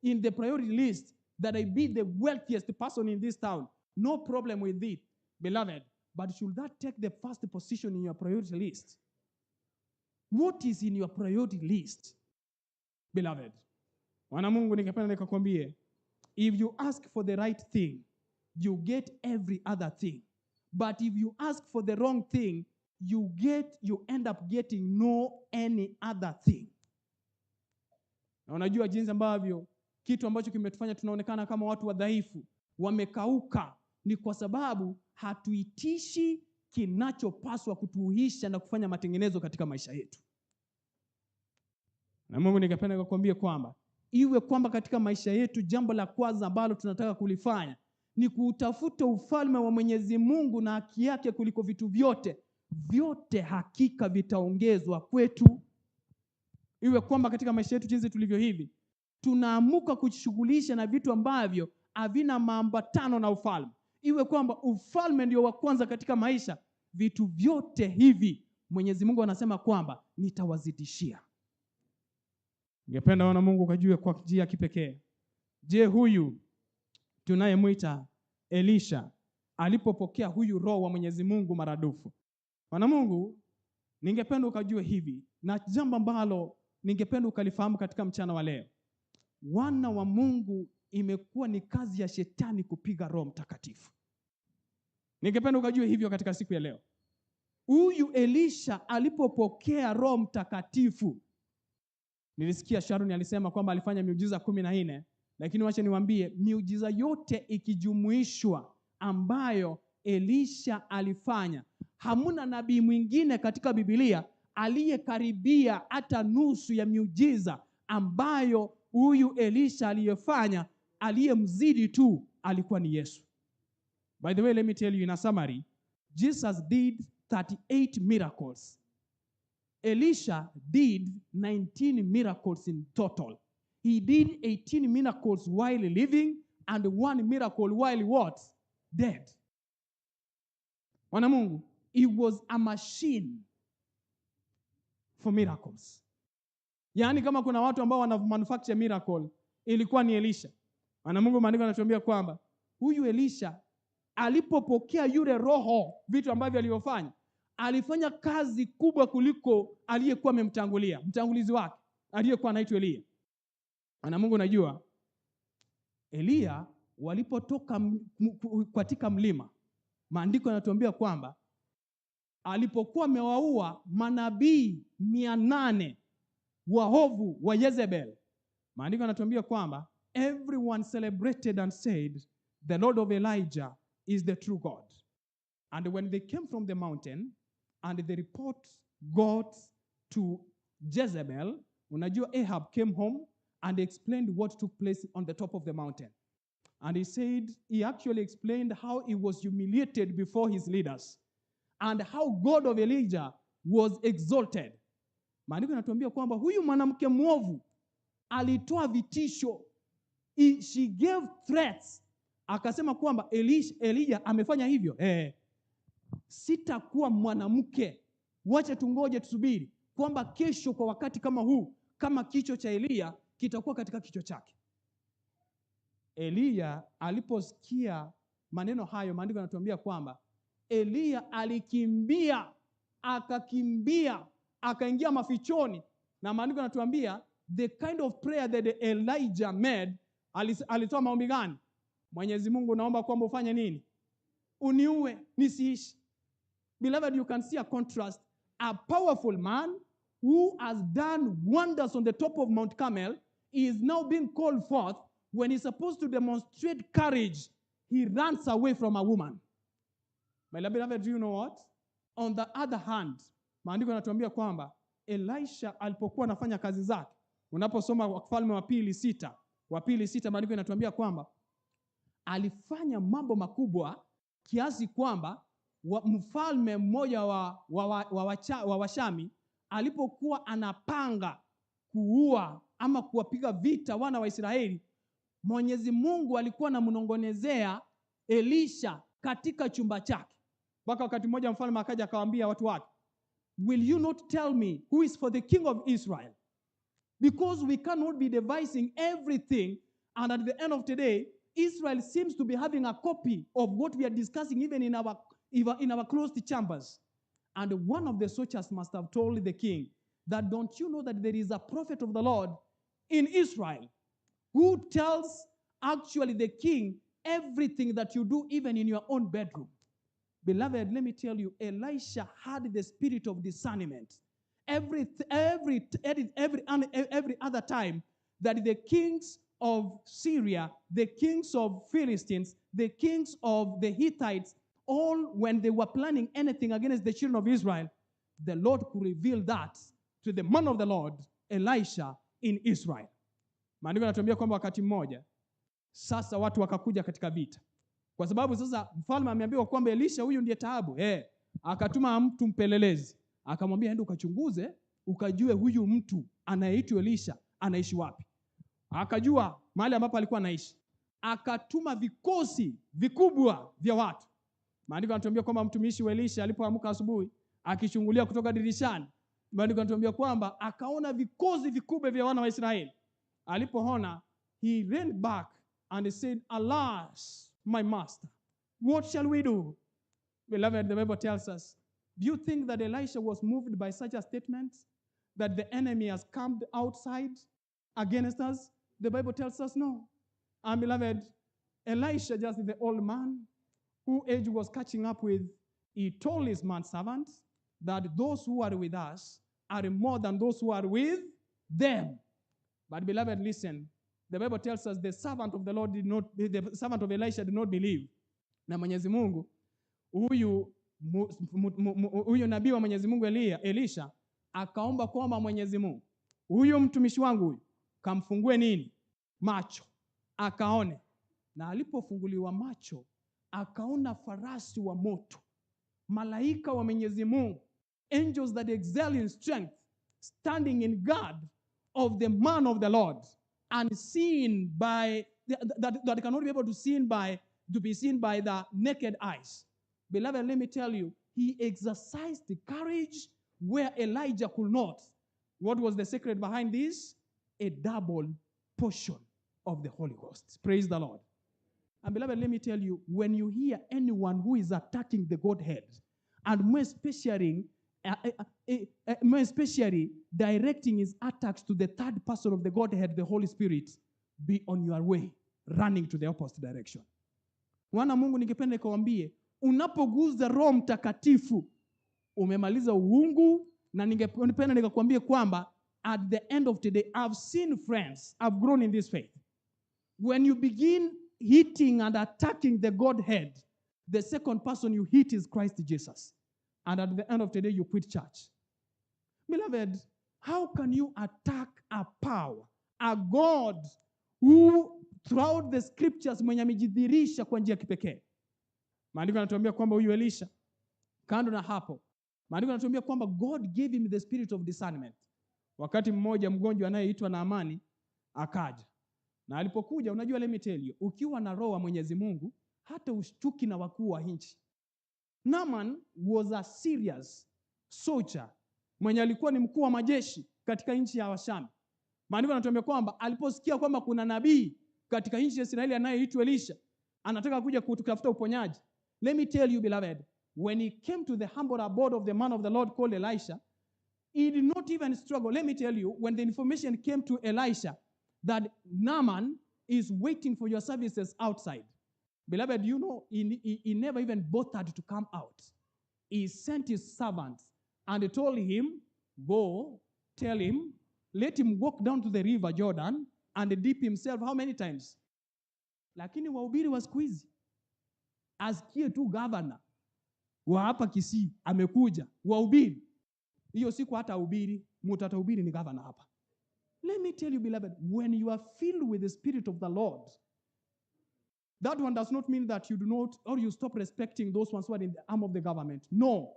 in the priority list, that I be the wealthiest person in this town. No problem with it, beloved. But should that take the first position in your priority list? What is in your priority list, beloved? Wana Mungu, ningependa nikakwambie, if you ask for the right thing, you get every other thing. But if you ask for the wrong thing, you end up getting no any other thing. Na unajua jinsi ambavyo kitu ambacho kimetufanya tunaonekana kama watu wadhaifu, wamekauka, ni kwa sababu hatuitishi kinachopaswa kutuhuisha na kufanya matengenezo katika maisha yetu. Na Mungu, ningependa kukuambia kwamba iwe kwamba katika maisha yetu jambo la kwanza ambalo tunataka kulifanya ni kutafuta ufalme wa Mwenyezi Mungu na haki yake kuliko vitu vyote. Vyote hakika vitaongezwa kwetu. Iwe kwamba katika maisha yetu jinsi tulivyo hivi, tunaamuka kujishughulisha na vitu ambavyo havina maambatano na ufalme. Iwe kwamba ufalme ndio wa kwanza katika maisha, vitu vyote hivi Mwenyezi Mungu anasema kwamba nitawazidishia. Ningependa wana Mungu kujue kwa njia ya kipekee. Je, huyu tunayemwita Elisha alipopokea huyu roho wa Mwenyezi Mungu maradufu? Wana Mungu, ningependa ukajue hivi, na jambo ambalo ningependa ukalifahamu katika mchana wa leo. Wana wa Mungu, imekuwa ni kazi ya shetani kupiga Roho Mtakatifu. Ningependa ukajue hivyo katika siku ya leo. Huyu Elisha alipopokea Roho Mtakatifu, nilisikia Sharon alisema kwamba alifanya miujiza 14, lakini wacha niwaambie, miujiza yote ikijumuishwa ambayo Elisha alifanya, hamuna nabii mwingine katika Biblia aliyekaribia hata nusu ya miujiza ambayo huyu Elisha aliyefanya. Aliyemzidi tu alikuwa ni Yesu. By the way, let me tell you in a summary, Jesus did 38 miracles. Elisha did 19 miracles in total. He did 18 miracles while living and 1 miracle while what? Dead. Wana Mungu, he was a machine for miracles. Yaani kama kuna watu ambao wana manufacture miracle, ilikuwa ni Elisha. Wana Mungu, maandiko yanatuambia kwamba huyu Elisha alipopokea yule roho, vitu ambavyo aliyofanya, alifanya kazi kubwa kuliko aliyekuwa amemtangulia, mtangulizi wake aliyekuwa anaitwa Elia. Wana Mungu, najua Elia walipotoka katika mlima, maandiko yanatuambia kwamba alipokuwa amewaua manabii 800 waovu wa Jezebel, maandiko yanatuambia kwamba everyone celebrated and said, the Lord of Elijah is the true God. And when they came from the mountain and the report got to Jezebel, unajua Ahab came home and explained what took place on the top of the mountain. And he said, he actually explained how he was humiliated before his leaders and how God of Elijah was exalted. Maandiko yanatuambia kwamba huyu mwanamke mwovu alitoa vitisho. She gave threats. Akasema kwamba Elijah amefanya hivyo. Sitakuwa mwanamke. Wacha tungoje tusubiri kwamba kesho kwa wakati kama huu, kama kichwa cha Elia kitakuwa katika kichwa chake. Elia aliposikia maneno hayo, maandiko yanatuambia kwamba Elia alikimbia, akaingia mafichoni, na maandiko yanatuambia the kind of prayer that Elijah made, alitoa maombi gani? Mwenyezi Mungu, naomba kwamba ufanye nini? Uniue nisiishi. Beloved, you can see a contrast. A powerful man who has done wonders on the top of Mount Carmel is now being called forth. When he's supposed to demonstrate courage, he runs away from a woman. My beloved, do you know what? On the other hand, maandiko yanatuambia kwamba Elisha alipokuwa anafanya kazi zake, unaposoma Wafalme wa pili 6, maandiko yanatuambia kwamba alifanya mambo makubwa kiasi kwamba mfalme mmoja wa Washami alipokuwa anapanga kuua ama kuwapiga vita wana wa Israeli, Mwenyezi Mungu alikuwa anamnongonezea Elisha katika chumba chake. Mpaka wakati mmoja mfalme akaja akawaambia watu wake, will you not tell me who is for the king of Israel? Because we cannot be devising everything, and at the end of today, Israel seems to be having a copy of what we are discussing even in our closed chambers. And one of the soldiers must have told the king that, don't you know that there is a prophet of the Lord in Israel who tells actually the king everything that you do even in your own bedroom? Beloved, let me tell you, Elisha had the spirit of discernment. Every other time that the kings of Syria, the kings of Philistines, the kings of the Hittites, all when they were planning anything against the children of Israel, the Lord could reveal that to the man of the Lord, Elisha, in Israel. Maandiko yanatuambia kwamba wakati mmoja sasa watu wakakuja katika vita. Kwa sababu sasa mfalme ameambiwa kwamba Elisha huyu ndiye taabu. Akatuma mtu mpelelezi, akamwambia enda ukachunguze, ukajue huyu mtu anayeitwa Elisha anaishi wapi. Akajua mahali ambapo alikuwa anaishi. Akatuma vikosi vikubwa vya watu. Maandiko yanatuambia kwamba mtumishi wa Elisha alipoamka asubuhi, akichungulia kutoka dirishani, maandiko yanatuambia kwamba akaona vikosi vikubwa vya wana wa Israeli. Alipoona, he ran back and he said, alas, my master, what shall we do? Beloved, the Bible tells us, do you think that Elisha was moved by such a statement, that the enemy has camped outside against us? The Bible tells us no. And beloved, Elisha, just the old man who age was catching up with, he told his manservants that those who are with us are more than those who are with them. But beloved, listen, the Bible tells us the servant of Elisha did not believe. Na Mwenyezi Mungu, huyu nabii wa Mwenyezi Mungu Elisha, akaomba kwamba Mwenyezi Mungu, huyu mtumishi wangu huyu, kamfungue nini? Macho. Akaone. Na alipofunguliwa macho, akaona farasi wa moto malaika wa Mwenyezi Mungu, angels that excel in strength, standing in guard of the man of the Lord, unseen by that cannot be able to be seen by the naked eyes. Beloved, let me tell you, he exercised the courage where Elijah could not. What was the secret behind this? A double portion of the Holy Ghost. Praise the Lord. And beloved, let me tell you, when you hear anyone who is attacking the Godhead, and more especially directing his attacks to the third person of the Godhead, the Holy Spirit, be on your way, running to the opposite direction. Wana Mungu, ningependa nikuambie, unapoguza Roho Mtakatifu, umemaliza uungu, na ningependa nikakwambie kwamba at the end of today, I've seen friends, I've grown in this faith. When you begin hitting and attacking the Godhead, the second person you hit is Christ Jesus. And at the end of today, you quit church. Beloved, how can you attack a power, a God who throughout the scriptures mwenye amejidhihirisha kwa njia kipekee? Maandiko yanatuambia kwamba huyu Elisha, kando na hapo, maandiko yanatuambia kwamba God gave him the spirit of discernment. Wakati mmoja mgonjwa anayeitwa Naamani akaja. Na alipokuja, unajua, let me tell you, ukiwa na roho wa Mwenyezi Mungu, hata ushtuki na wakuu wa nchi. Naaman was a serious soldier, mwenye alikuwa ni mkuu wa majeshi katika nchi ya Washami. Maandiko yanatuambia kwamba aliposikia kwamba kuna nabii katika nchi ya Israeli anayeitwa Elisha, anataka kuja kutafuta uponyaji. Let me tell you, beloved, when he came to the humble abode of the man of the Lord called Elisha, he did not even struggle. Let me tell you, when the information came to Elisha that Naaman is waiting for your services outside, beloved, you know, he never even bothered to come out. He sent his servants and told him, go, tell him, let him walk down to the river Jordan and dip himself how many times? Lakini wahubiri wa siku hizi, asikie tu governor wa hapa Kisii amekuja, wahubiri. Hiyo siku hata hubiri, mtatahubiri ni governor hapa. Let me tell you, beloved, when you are filled with the Spirit of the Lord, that one does not mean that you do not, or you stop respecting those ones who are in the arm of the government. No.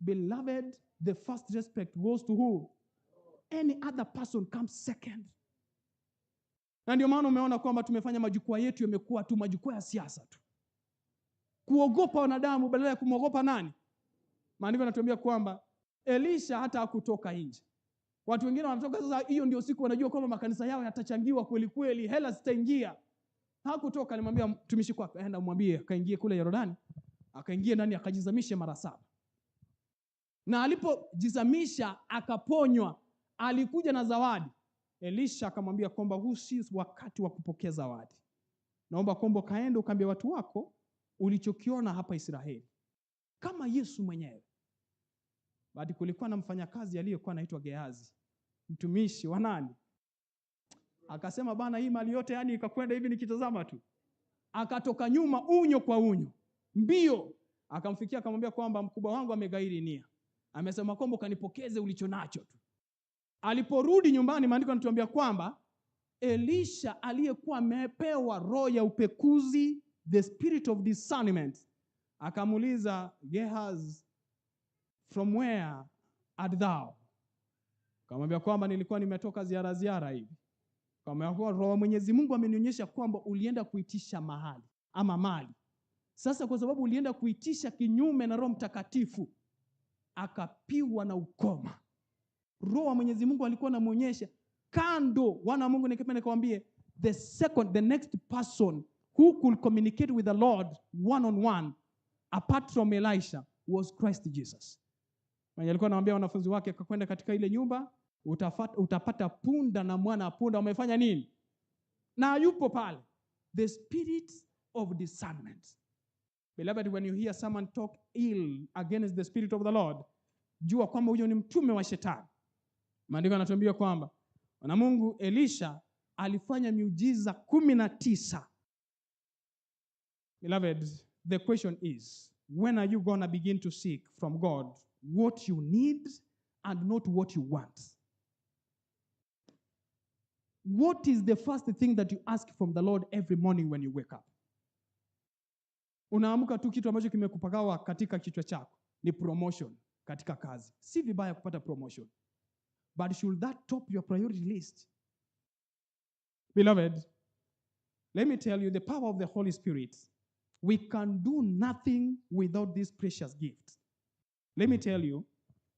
Beloved, the first respect goes to who? Any other person comes second. Na ndio maana umeona kwamba tumefanya majukwaa yetu yamekuwa tu majukwaa ya siasa tu. Kuogopa wanadamu badala ya kumwogopa nani? Maandiko yanatuambia kwamba Elisha hata hakutoka nje. Watu wengine wanatoka sasa, hiyo ndio siku wanajua kwamba makanisa yao yatachangiwa kweli kweli, hela zitaingia. Hakutoka, alimwambia mtumishi wake, aenda umwambie akaingie kule Yordani, akaingia ndani akajizamisha mara 7. Na alipojizamisha akaponywa, alikuja na zawadi. Elisha akamwambia kwamba huu si wakati wa kupokea zawadi. Naomba kwamba kaende ukaambie watu wako ulichokiona hapa Israeli. Kama Yesu mwenyewe. Baada kulikuwa na mfanyakazi aliyekuwa anaitwa Gehazi, mtumishi wa nani? Akasema bana, hii mali yote yani ikakwenda hivi nikitazama tu. Akatoka nyuma unyo kwa unyo, mbio, akamfikia akamwambia kwamba mkubwa wangu amegairi nia. Amesema kwamba kanipokeze ulichonacho tu. Aliporudi nyumbani, maandiko yanatuambia kwamba Elisha aliyekuwa amepewa roho ya upekuzi, the spirit of discernment, akamuuliza Gehazi, from where art thou? Akamwambia kwamba nilikuwa nimetoka ziara hivi. Akamwambia kwamba roho Mwenyezi Mungu amenionyesha kwamba ulienda kuitisha mahali ama mali. Sasa kwa sababu ulienda kuitisha kinyume na Roho Mtakatifu, akapiwa na ukoma. Roho wa Mwenyezi Mungu alikuwa anamuonyesha kando. Wana Mungu, nikipenda nikwambie, the next person who could communicate with the Lord one on one apart from Elisha was Christ Jesus. Mwenye alikuwa anawaambia wanafunzi wake, akakwenda katika ile nyumba, utapata punda na mwana punda wamefanya nini? Na yupo pale. The spirit of discernment. Beloved, when you hear someone talk ill against the spirit of the Lord, jua kwamba huyo ni mtume wa shetani. Maandiko yanatuambia kwamba na Mungu, Elisha alifanya miujiza 19. Beloved, the question is, when are you going to begin to seek from God what you need and not what you want? What is the first thing that you ask from the Lord every morning when you wake up? Unaamka tu kitu ambacho kimekupagawa katika kichwa chako. ni promotion katika kazi. Si vibaya kupata promotion. But should that top your priority list? Beloved, let me tell you the power of the Holy Spirit. We can do nothing without this precious gift. Let me tell you,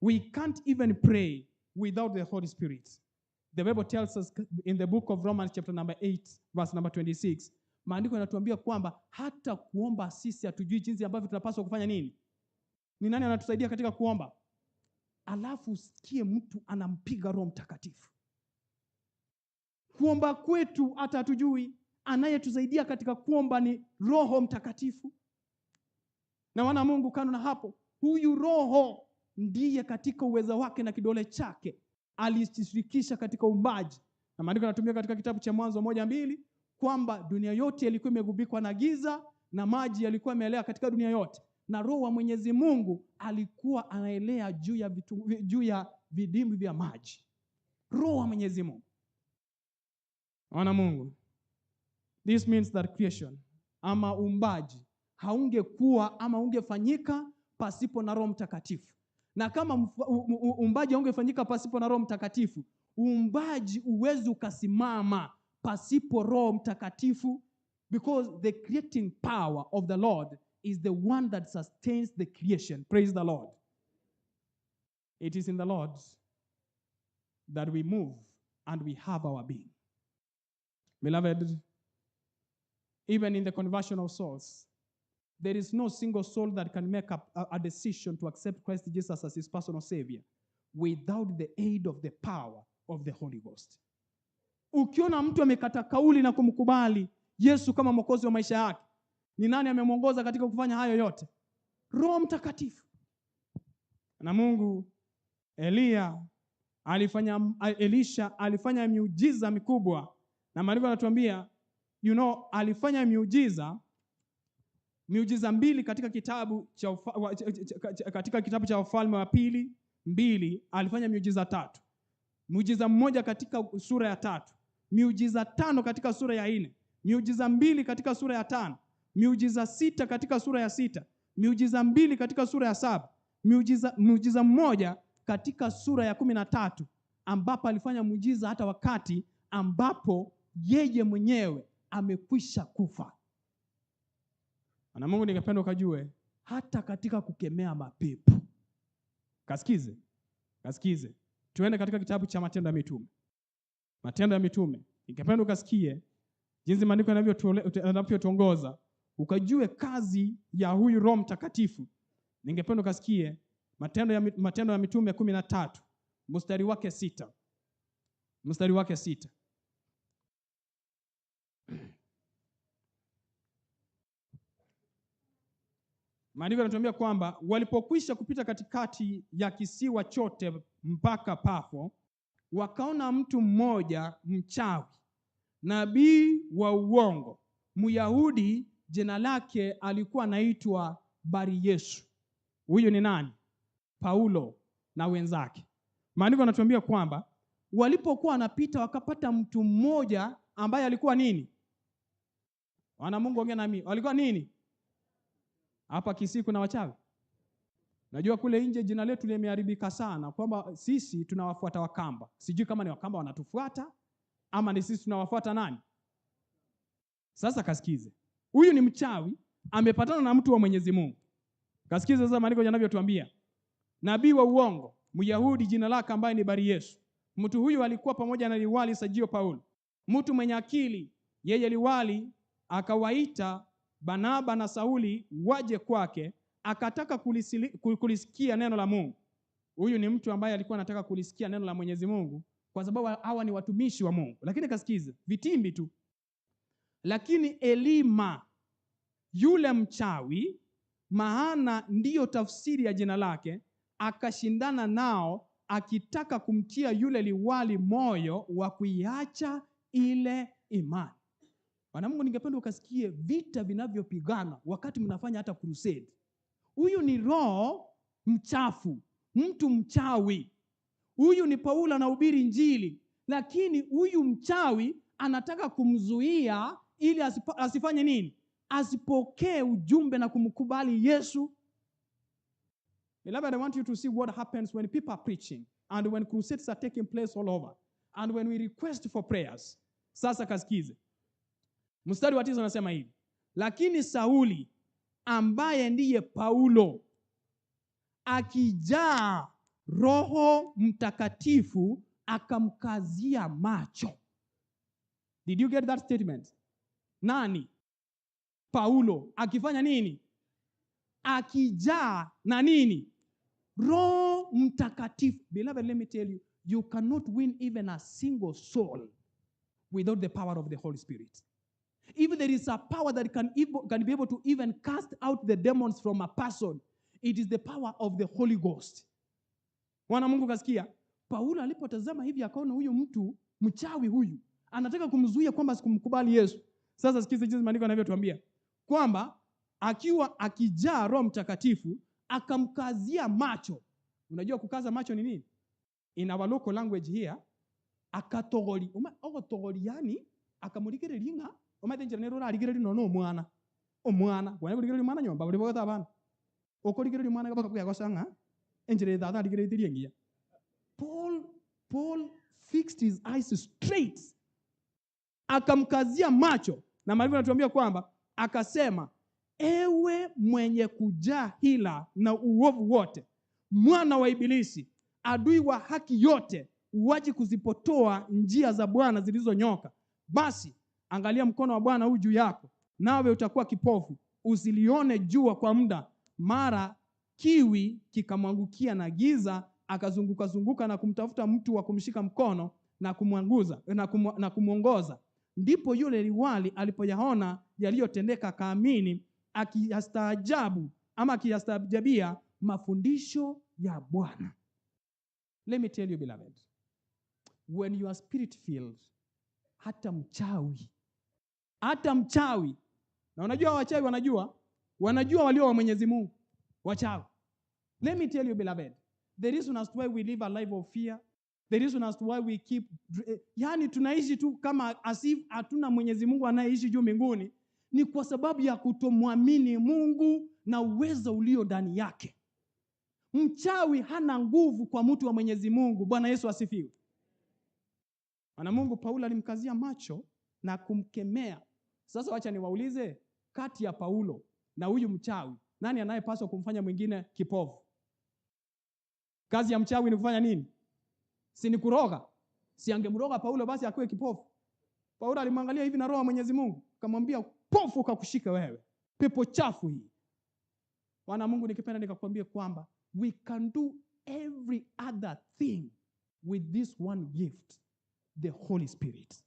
we can't even pray without the Holy Spirit. The Bible tells us in the book of Romans chapter number 8, verse number 26, maandiko yanatuambia kwamba hata kuomba sisi hatujui jinsi ambavyo tunapaswa kufanya nini. Ni nani anatusaidia katika kuomba? Alafu usikie mtu anampiga Roho Mtakatifu. Kuomba kwetu hata hatujui, anayetusaidia katika kuomba ni Roho Mtakatifu. Na wana Mungu, kando na hapo, huyu Roho ndiye katika uweza wake na kidole chake alishirikisha katika uumbaji. Na maandiko yanatumia katika kitabu cha Mwanzo 1:2 kwamba dunia yote ilikuwa imegubikwa na giza na maji yalikuwa yameelea katika dunia yote. Na Roho wa Mwenyezi Mungu alikuwa anaelea juu ya vidimbwi vya maji. Roho wa Mwenyezi Mungu. Wana Mungu, this means that creation ama uumbaji haungekuwa ama ungefanyika pasipo na Roho Mtakatifu. Na kama uumbaji haungefanyika pasipo na Roho Mtakatifu, uumbaji uwezi ukasimama pasipo Roho Mtakatifu, because the creating power of the Lord is the one that sustains the creation. Praise the Lord. It is in the Lord that we move and we have our being. Beloved, even in the conversion of souls, there is no single soul that can make a decision to accept Christ Jesus as his personal Savior without the aid of the power of the Holy Ghost. Ukiona mtu amekata kauli na kumkubali Yesu kama mwokozi wa maisha yake, ni nani amemwongoza katika kufanya hayo yote? Roho Mtakatifu. Na Mungu, Elisha alifanya miujiza mikubwa. Na maandiko yanatuambia, alifanya miujiza 2 katika kitabu cha Wafalme wa Pili 2, alifanya miujiza 3. Miujiza 1 katika sura ya 3, miujiza 5 katika sura ya 4, miujiza 2 katika sura ya 5, miujiza 6 katika sura ya 6, miujiza 2 katika sura ya 7, miujiza 1 katika sura ya 13, ambapo alifanya muujiza hata wakati ambapo yeye mwenyewe amekwisha kufa. Na Mungu, ningependa ukajue hata katika kukemea mapepo. Kasikize. Tuende katika kitabu cha Matendo ya Mitume. Matendo ya Mitume. Ningependa ukasikie jinsi maandiko yanavyotuongoza, ukajue kazi ya huyu Roho Mtakatifu. Ningependa ukasikie Matendo ya Mitume 13, mstari wake 6. Maandiko yanatuambia kwamba walipokwisha kupita katikati ya kisiwa chote mpaka Pafo, wakaona mtu mmoja mchawi, nabii wa uongo, Myahudi, jina lake alikuwa anaitwa Yesu. Huyo ni nani? Paulo na wenzake. Maandiko yanatuambia kwamba walipokuwa wanapita wakapata mtu mmoja ambaye alikuwa nini? Wana Mungu, ongea nami. Walikuwa nini? Hapa Kisii kuna wachawi. Najua kule nje jina letu limeharibika sana kwamba sisi tunawafuata Wakamba. Sijui kama ni Wakamba wanatufuata ama ni sisi tunawafuata nani? Sasa kasikize. Huyu ni mchawi, amepatana na mtu wa Mwenyezi Mungu. Kasikize sasa maandiko yanavyotuambia. Nabii wa uongo, Myahudi, jina lake ambaye ni Yesu. Mtu huyu alikuwa pamoja na liwali Sergio Paulo, mtu mwenye akili. Yeye liwali akawaita Barnaba na Sauli waje kwake, akataka kulisikia neno la Mungu. Huyu ni mtu ambaye alikuwa anataka kulisikia neno la Mwenyezi Mungu kwa sababu hawa ni watumishi wa Mungu. Lakini kasikize, vitimbi tu. Lakini Elima, yule mchawi, maana ndiyo tafsiri ya jina lake, akashindana nao akitaka kumtia yule liwali moyo wa kuiacha ile imani. Bwana Mungu, ningependa ukasikie vita vinavyopigana wakati mnafanya hata crusade. Huyu ni roho mchafu, mtu mchawi. Huyu ni Paulo anahubiri Injili, lakini huyu mchawi anataka kumzuia ili asifanye nini? Asipokee ujumbe na kumkubali Yesu. Beloved, I want you to see what happens when people are preaching and when crusades are taking place all over and when we request for prayers. Sasa kasikize. Mstari wa 9 unasema hivi. Lakini Sauli ambaye ndiye Paulo akijaa Roho Mtakatifu akamkazia macho. Did you get that statement? Nani? Paulo akifanya nini? Akijaa na nini? Roho Mtakatifu. Beloved, let me tell you, you cannot win even a single soul without the power of the Holy Spirit. If there is a power that can be able to even cast out the demons from a person, it is the power of the Holy Ghost. Wana Mungu kasikia, Paulo alipotazama hivi akaona huyu mtu mchawi huyu anataka kumzuia kwamba sikumkubali Yesu. Sasa sikiza jinsi maandiko yanavyotuambia kwamba akiwa akijaa Roho Mtakatifu akamkazia macho. Unajua kukaza macho ni nini? In our local language here, akatogoli. Togoli yani akamurikire linga. Omatenjera nero raligire lino no mwana. Omwana, wana kuligire mwana nyomba buli bogata abana. Okoligire mwana gabaka kuyagosanga. Enjere dada ligire tiriengia. Paul fixed his eyes straight. Akamkazia macho. Na maandiko yanatuambia kwamba akasema, ewe mwenye kujaa hila na uovu wote, mwana wa Ibilisi, adui wa haki yote, uwaji kuzipotoa njia za Bwana zilizonyoka. Basi angalia mkono wa Bwana huu juu yako, nawe utakuwa kipofu, usilione jua kwa muda. Mara kiwi kikamwangukia na giza, akazunguka na kumtafuta mtu wa kumshika mkono na kumwanguza na kumuongoza. Ndipo yule liwali alipoyaona yaliyotendeka akaamini, akiyastaajabu ama akiyastaajabia mafundisho ya Bwana. Let me tell you, beloved, when you are spirit filled, hata mchawi, na unajua wachawi wanajua walio wa Mwenyezi Mungu, wachawi. Let me tell you, beloved, the reason as to why we live a life of fear, the reason as to why we keep, yani tunaishi tu kama as if hatuna Mwenyezi Mungu anayeishi juu mbinguni, ni kwa sababu ya kutomwamini Mungu na uwezo ulio ndani yake. Mchawi hana nguvu kwa mtu wa Mwenyezi Mungu. Bwana Yesu asifiwe. Ana Mungu Paulo alimkazia macho na kumkemea. Sasa wacha niwaulize, kati ya Paulo na huyu mchawi, nani anayepaswa kumfanya mwingine kipofu? Kazi ya mchawi ni kufanya nini? Si ni kuroga? Si angemroga Paulo basi akuwe kipofu? Paulo alimwangalia hivi na Roho wa Mwenyezi Mungu akamwambia, pofu ukakushika wewe, pepo chafu hii. Wana Mungu, nikipenda nikakwambia kwamba we can do every other thing with this one gift, the Holy Spirit.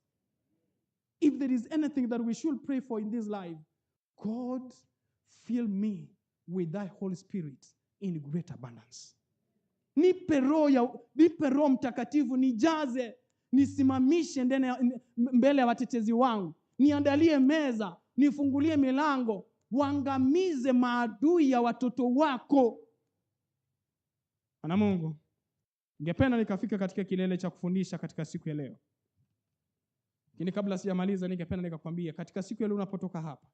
If there is anything that we should pray for in this life, God, fill me with thy Holy Spirit in great abundance. Nipe Roho Mtakatifu, nijaze, nisimamishe mbele ya watetezi wangu, niandalie meza, nifungulie milango, waangamize maadui ya watoto wako. Ana Mungu, ningependa nikafika katika kilele cha kufundisha katika siku ya leo. Lakini kabla sijamaliza, ningependa nikakwambia katika siku ya leo unapotoka hapa,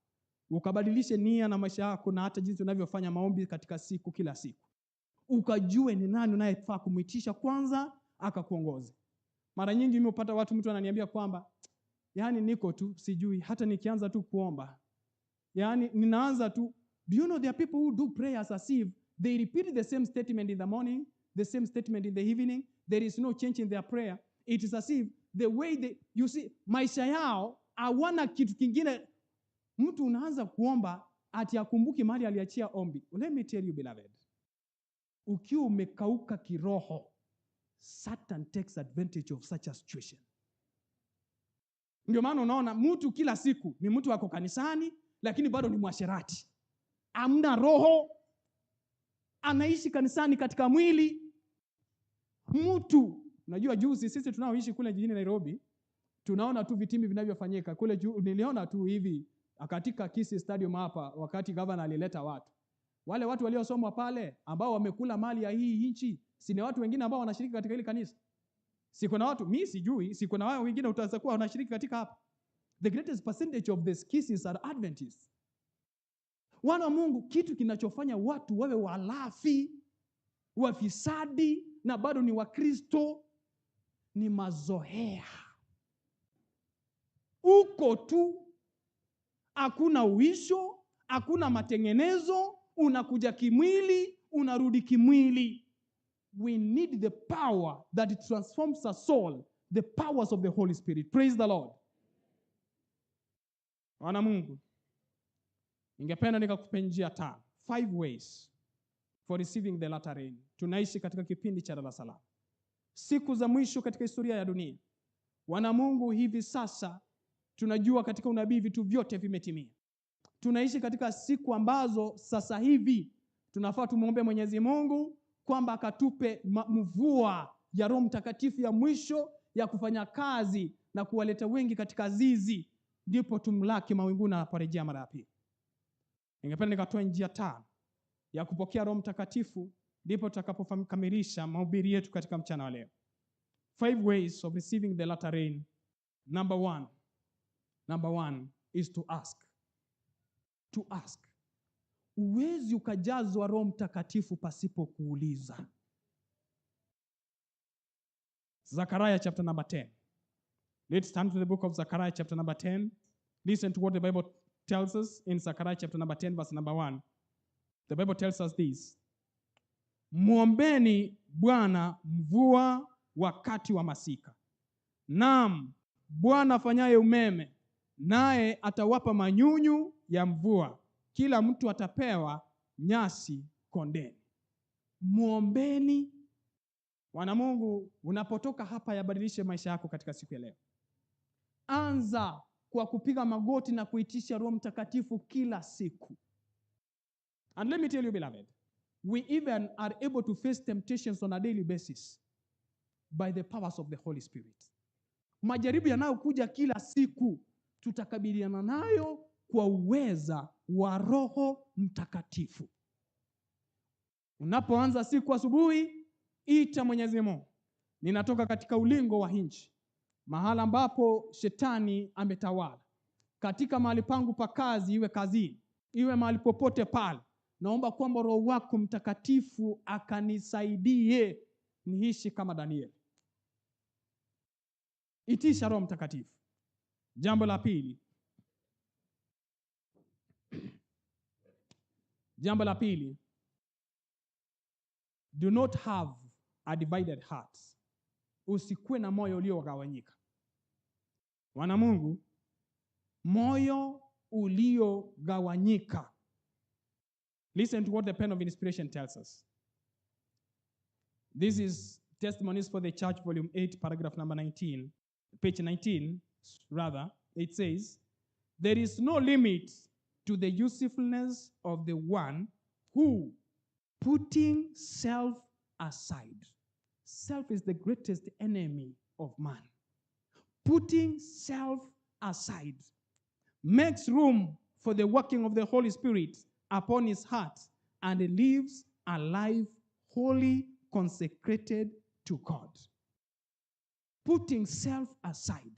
ukabadilishe nia na maisha yako na hata jinsi unavyofanya maombi katika siku kila siku. Ukajue ni nani unayefaa kumuitisha kwanza akakuongoze. Mara nyingi mimi upata mtu ananiambia kwamba yani niko tu sijui hata nikianza tu kuomba. Yani ninaanza tu. Do you know there are people who do prayers as if they repeat the same statement in the morning, the same statement in the evening. There is no change in their prayer. It is as if the way you see, maisha yao hawana kitu kingine. Mtu unaanza kuomba ati akumbuki mahali aliachia ombi. Let me tell you, beloved, ukiwa umekauka kiroho, Satan takes advantage of such a situation. Ndio maana unaona mtu kila siku ni mtu wako kanisani lakini bado ni mwasherati. Amna roho, anaishi kanisani katika mwili. Mtu, unajua juzi sisi tunaoishi kule jijini Nairobi, tunaona tu vitimi vinavyofanyika kule juu. Niliona tu hivi katika Kisii Stadium hapa wakati governor alileta watu. Wale watu waliosomwa pale ambao wamekula mali ya hii nchi, si ni watu wengine ambao wanashiriki katika hili kanisa? Siko na watu, mimi sijui, siko na wao wengine utaanza kuwa wanashiriki katika hapa. The greatest percentage of the Kisis are Adventists. Wana Mungu, kitu kinachofanya watu wawe walafi wafisadi na bado ni Wakristo, ni mazoea. Uko tu, hakuna uisho, hakuna matengenezo, unakuja kimwili, unarudi kimwili. We need the power that transforms a soul, the powers of the Holy Spirit. Praise the Lord. Wana Mungu, ningependa nikakupe njia 5 ways for receiving the latter rain. Tunaishi katika kipindi cha Dar es Salaam, siku za mwisho katika historia ya dunia. Wana Mungu, hivi sasa tunajua katika unabii vitu vyote vimetimia. Tunaishi katika siku ambazo sasa hivi tunafaa tumuombe Mwenyezi Mungu kwamba akatupe mvua ya Roho Mtakatifu ya mwisho ya kufanya kazi na kuwaleta wengi katika zizi, ndipo tumlaki mawinguni anaporejea mara ya pili. Ningependa nikatoa njia 5 ya kupokea Roho Mtakatifu, ndipo tutakapokamilisha mahubiri yetu katika mchana wa leo. 5 ways of receiving the latter rain. Number one is to ask. To ask. Uwezi ukajazwa Roho Mtakatifu pasipo kuuliza. Zechariah chapter number 10. Let's turn to the book of Zechariah chapter number 10. Listen to what the Bible tells us in Zechariah chapter number 10 verse number 1. The Bible tells us this. Muombeni Bwana mvua wakati wa masika. Naam, Bwana afanyaye umeme, naye atawapa manyunyu ya mvua. Kila mtu atapewa nyasi kondeni. Muombeni. Wana Mungu, unapotoka hapa yabadilishe maisha yako katika siku ya leo. Anza kwa kupiga magoti na kuitisha Roho Mtakatifu kila siku. And let me tell you, beloved, we even are able to face temptations on a daily basis by the powers of the Holy Spirit. Majaribu yanayokuja kila siku tutakabiliana nayo kwa uweza wa Roho Mtakatifu. Unapoanza siku asubuhi, ita Mwenyezi Mungu. Ninatoka katika ulingo wa nchi, mahala ambapo shetani ametawala. Katika mahali pangu pa kazi, iwe kazini, iwe mahali popote pale, naomba kwamba Roho wako Mtakatifu akanisaidie niishi kama Danieli. Itisha Roho Mtakatifu. Jambo la pili. Do not have a divided heart. Usikuwe na moyo uliogawanyika. Wana Mungu, moyo uliogawanyika. Listen to what the pen of inspiration tells us. This is Testimonies for the Church, volume 8, paragraph number 19, page 19, rather. It says, there is no limit to the usefulness of the one who, putting self aside. Self is the greatest enemy of man. Putting self aside makes room for the working of the Holy Spirit upon his heart and lives a life wholly consecrated to God. Putting self aside.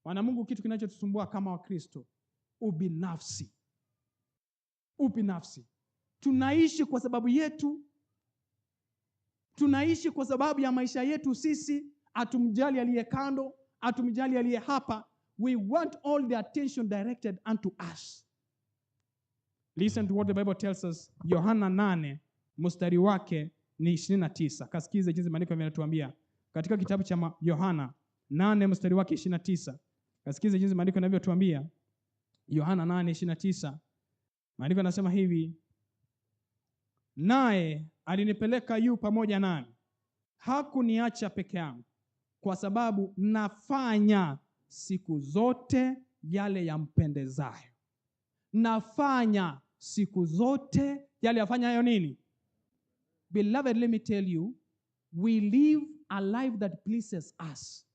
Wana Mungu, kitu kinachotusumbua kama Wakristo, ubinafsi. Ubinafsi. Tunaishi kwa sababu yetu. Tunaishi kwa sababu ya maisha yetu sisi. Hatumjali aliye kando, hatumjali aliye hapa. We want all the attention directed unto us. Listen to what the Bible tells us. Yohana 8 mstari wake ni 29. Kasikize jinsi maandiko yanatuambia. Katika kitabu cha Yohana 8 mstari wake 29. Kasikize jinsi maandiko yanavyotuambia. Yohana 8:29. Maandiko yanasema hivi: naye alinipeleka yu pamoja nami, hakuniacha peke yangu, kwa sababu nafanya siku zote yale yampendezayo. Nafanya siku zote yale yafanyayo nini? Beloved, let me tell you, we live a life that pleases us.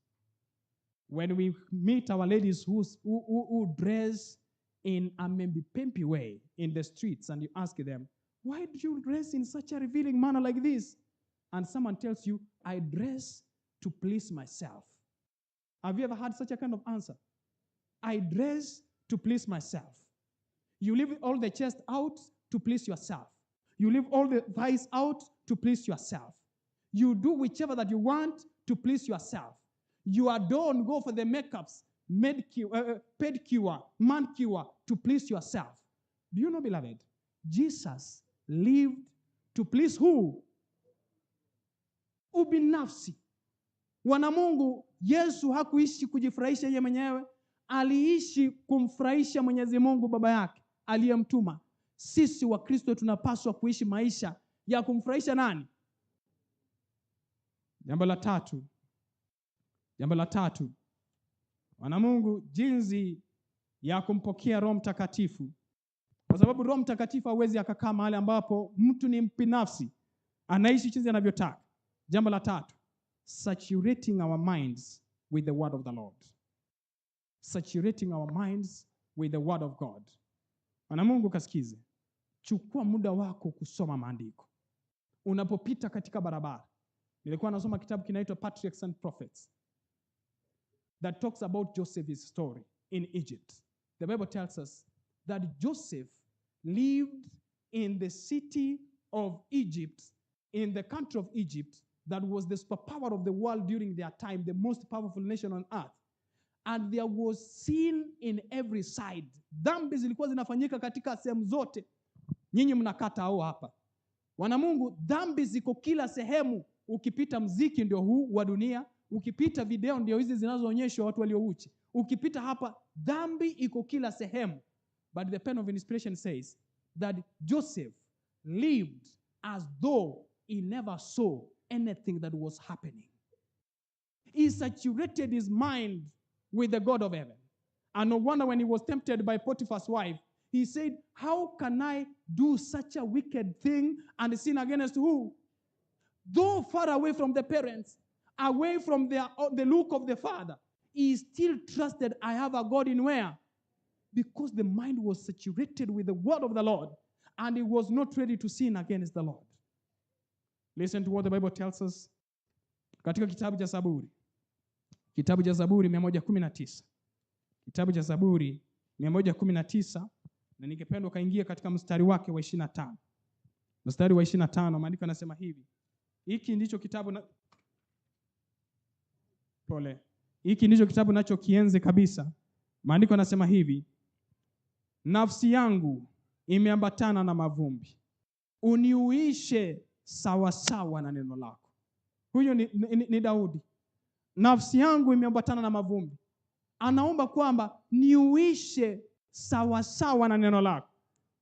When we meet our ladies who dress in a maybe way in the streets, and you ask them, why do you dress in such a revealing manner like this? And someone tells you, I dress to please myself. Have you ever had such a kind of answer? I dress to please myself. You leave all the chest out to please yourself. You leave all the thighs out to please yourself. You do whichever that you want to please yourself. You don't go for the makeups, pedicure, manicure to please yourself. Do you know, beloved? Jesus lived to please who? Ubinafsi. Wanamungu, Yesu hakuishi kujifurahisha yeye mwenyewe, aliishi kumfurahisha Mwenyezi Mungu Baba yake aliyemtuma. Sisi wa Kristo tunapaswa kuishi maisha ya kumfurahisha nani? Jambo la tatu, wanamungu, jinsi ya kumpokea Roho Mtakatifu. Kwa sababu Roho Mtakatifu hawezi akakaa mahali ambapo mtu ni mpinafsi, anaishi jinsi anavyotaka. Jambo la tatu, saturating our minds with the word of the Lord. Saturating our minds with the word of God. Wanamungu, kasikize. Chukua muda wako kusoma maandiko. Unapopita katika barabara. Nilikuwa nasoma kitabu kinaitwa Patriarchs and Prophets that talks about Joseph's story in Egypt. The Bible tells us that Joseph lived in the city of Egypt, in the country of Egypt, that was the superpower of the world during their time, the most powerful nation on earth. And there was sin in every side. Dhambi zilikuwa zinafanyika katika sehemu zote. Nyinyi mnakata au hapa. Wanamungu, dhambi ziko kila sehemu. Ukipita mziki ndio huu wa dunia, ukipita video ndio hizi zinazoonyesha watu waliouchi. Ukipita hapa, dhambi iko kila sehemu. But the pen of inspiration says that Joseph lived as though he never saw anything that was happening. He saturated his mind with the God of heaven. And no wonder when he was tempted by Potiphar's wife, he said, how can I do such a wicked thing and sin against who? Though far away from the parents, away from the look of the father, he still trusted, I have a God in where? Because the mind was saturated with the word of the Lord, and he was not ready to sin against the Lord. Listen to what the Bible tells us. Katika kitabu cha Zaburi. Kitabu cha Zaburi 119. Kitabu cha Zaburi 119, na ningependa ukaingia katika mstari wake wa 25. Mstari wa 25, maandiko yanasema hivi. Hiki ndicho kitabu nacho kienzi kabisa. Maandiko yanasema hivi. Nafsi yangu imeambatana na mavumbi. Uniuishe sawa sawa na neno lako. Huyo ni Daudi. Nafsi yangu imeambatana na mavumbi. Anaomba kwamba niuishe sawa sawa na neno lako.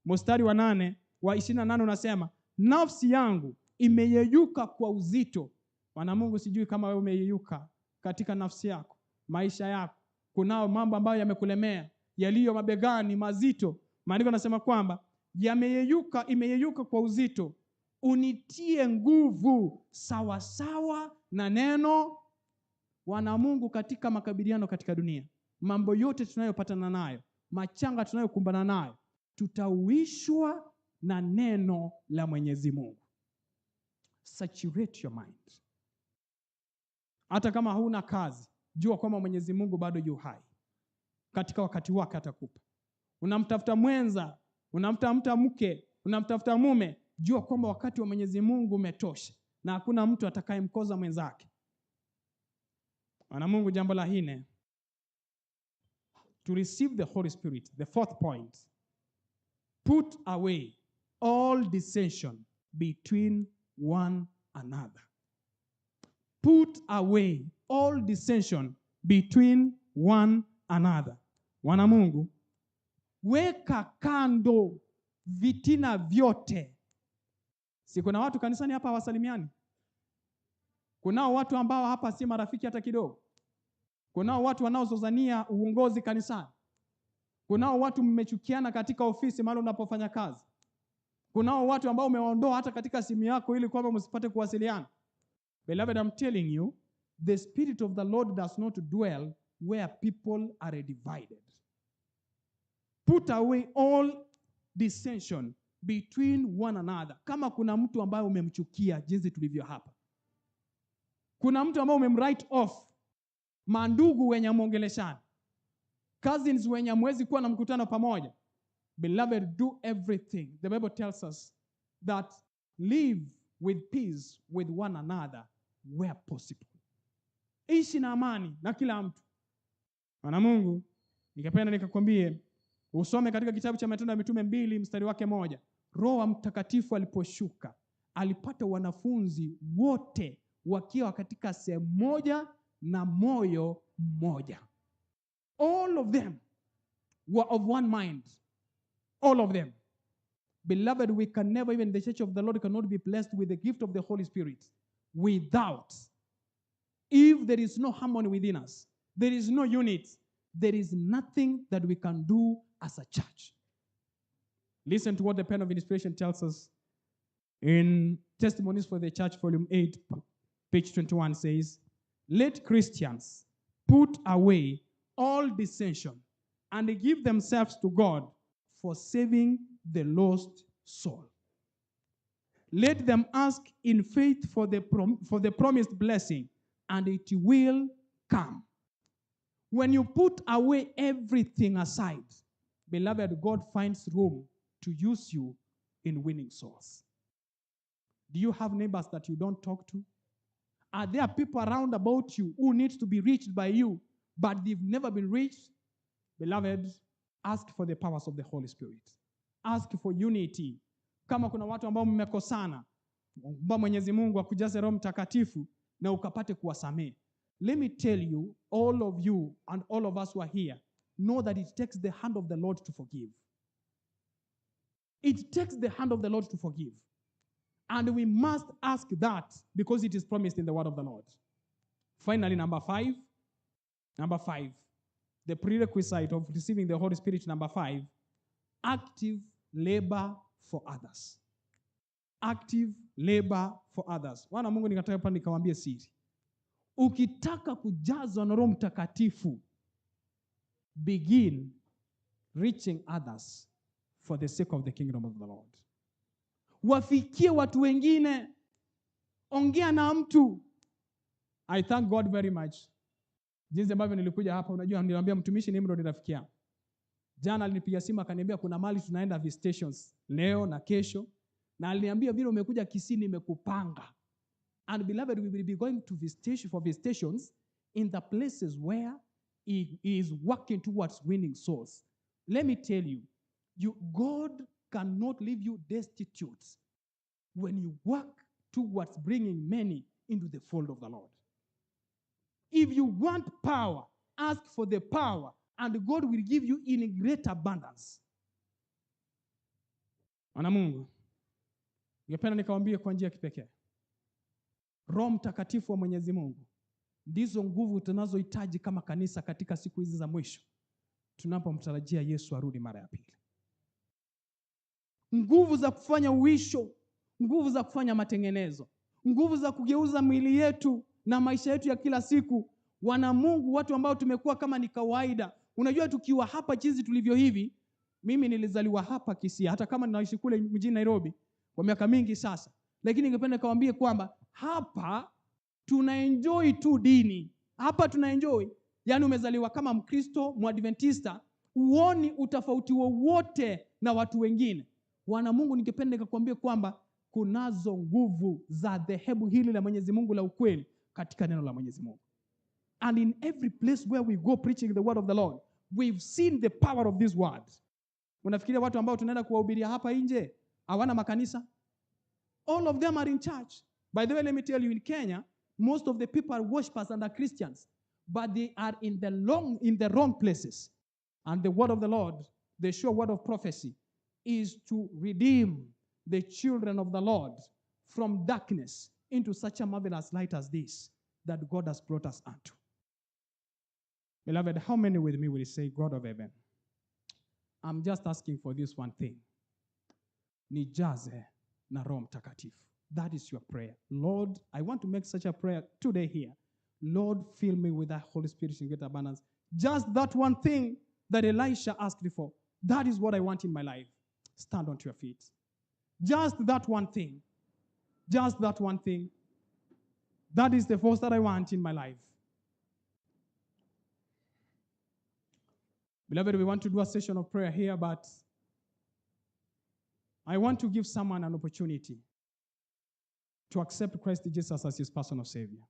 Mstari wa 8 wa 28 unasema, nafsi yangu imeyeyuka kwa uzito. Wanamungu, sijui kama wewe umeyeyuka katika nafsi yako, maisha yako. Kunao mambo ambayo yamekulemea, yaliyo mabegani mazito. Maandiko yanasema kwamba imeyeyuka kwa uzito. Unitie nguvu sawa sawa na neno. Wanamungu, katika makabiliano katika dunia, mambo yote tunayopatana nayo, machanga tunayokumbana nayo, tutauishwa na neno la Mwenyezi Mungu. Saturate your mind. Hata kama huna kazi, jua kwamba Mwenyezi Mungu bado yu hai. Katika wakati wake atakupa. Unamtafuta mwenza, unamtafuta mke, unamtafuta mume, jua kwamba wakati wa Mwenyezi Mungu umetosha na hakuna mtu atakayemkoza mwenzake. Wanamungu, jambo la 4, to receive the Holy Spirit, the 4th point, put away all dissension between one another. Put away all dissension between one another. Wanamungu, weka kando vitina vyote. Si kuna watu kanisani hapa hawasalimiani? Kunao watu ambao hapa si marafiki hata kidogo. Kunao watu wanaozozania uongozi kanisani. Kunao watu mmechukiana katika ofisi mahali unapofanya kazi. Kunao watu ambao umeondoa hata katika simu yako ili kwamba msipate kuwasiliana. Beloved, I'm telling you, the Spirit of the Lord does not dwell where people are divided. Put away all dissension between one another. Kama kuna mtu ambaye umemchukia jinsi tulivyo hapa, kuna mtu ambaye umemwrite off, mandugu wenye muongeleshana, cousins wenye mwezi kuwa na mkutano pamoja, beloved, do everything. The Bible tells us that live with peace with one another where possible. Ishi na amani na kila mtu. Bwana Mungu, ningependa nikakwambie usome katika kitabu cha Matendo ya Mitume 2 mstari wake 1. Roho Mtakatifu aliposhuka, alipata wanafunzi wote wakiwa katika sehemu moja na moyo mmoja. All of them were of one mind. All of them. Beloved, we can never, even the church of the Lord cannot be blessed with the gift of the Holy Spirit without, if there is no harmony within us, there is no unity, there is nothing that we can do as a church. Listen to what the pen of inspiration tells us in Testimonies for the Church, volume 8, page 21 says, let Christians put away all dissension and give themselves to God for saving the lost soul. Let them ask in faith for the promised blessing, and it will come. When you put away everything aside, beloved, God finds room to use you in winning souls. Do you have neighbors that you don't talk to? Are there people around about you who need to be reached by you, but they've never been reached? Beloved, ask for the powers of the Holy Spirit. Ask for unity. Kama kuna watu ambao mmekosana, omba Mwenyezi Mungu akujaze Roho Mtakatifu na ukapate kuwasamehe. Let me tell you, all of you and all of us who are here, know that it takes the hand of the Lord to forgive. It takes the hand of the Lord to forgive. And we must ask that because it is promised in the word of the Lord. Finally, number 5, the prerequisite of receiving the Holy Spirit, number 5, active labor for others. Active labor for others. Wana Mungu nikataka hapa nikawaambie siri. Ukitaka kujazwa na Roho Mtakatifu, begin reaching others for the sake of the kingdom of the Lord. Wafikie watu wengine. Ongea na mtu. I thank God very much. Jinsi ambavyo nilikuja hapa, unajua niliambia mtumishi ni mrodi rafiki yangu. Jana alinipigia simu akaniambia kuna mali tunaenda visitations leo na kesho. Na aliniambia vile umekuja Kisii nimekupanga. And beloved, we will be going to visitations in the places where he is working towards winning souls. Let me tell you, God cannot leave you destitute when you work towards bringing many into the fold of the Lord. If you want power, ask for the power, and God will give you in great abundance. Ana Mungu, ningependa nikawaambie kwa njia ya kipekee. Roho Mtakatifu wa Mwenyezi Mungu ndizo nguvu tunazohitaji kama kanisa katika siku hizi za mwisho, tunapomtarajia Yesu arudi mara ya pili. Nguvu za kufanya uisho, nguvu za kufanya matengenezo, nguvu za kugeuza mwili yetu na maisha yetu ya kila siku. Wana Mungu, watu ambao tumekuwa kama ni kawaida. Unajua tukiwa hapa jinsi tulivyo hivi, mimi nilizaliwa hapa Kisii, hata kama ninaishi kule mjini Nairobi kwa miaka mingi sasa. Lakini ningependa kuambia kwamba hapa tunaenjoy tu dini. Hapa tunaenjoy. Yaani umezaliwa kama Mkristo, Mwadventista, uoni utofauti wowote na watu wengine. Wana Mungu, ningependa nikakwambia kwamba kunazo nguvu za dhehebu hili la Mwenyezi Mungu la ukweli katika neno la Mwenyezi Mungu. And in every place where we go preaching the word of the Lord, we've seen the power of this word. Unafikiria watu ambao tunaenda kuwahubiria hapa nje hawana makanisa? All of them are in church. By the way, let me tell you, in Kenya, most of the people are worshipers and are Christians, but they are in the wrong places. And the word of the Lord, the sure word of prophecy, is to redeem the children of the Lord from darkness into such a marvelous light as this that God has brought us unto. Beloved, how many with me will say, God of heaven, I'm just asking for this one thing. Nijaze na Roho Mtakatifu. That is your prayer. Lord, I want to make such a prayer today here. Lord, fill me with the Holy Spirit in great abundance. Just that one thing that Elisha asked for. That is what I want in my life. Stand onto your feet. Just that one thing. Just that one thing. That is the force that I want in my life. Beloved, we want to do a session of prayer here, but I want to give someone an opportunity to accept Christ Jesus as his personal savior.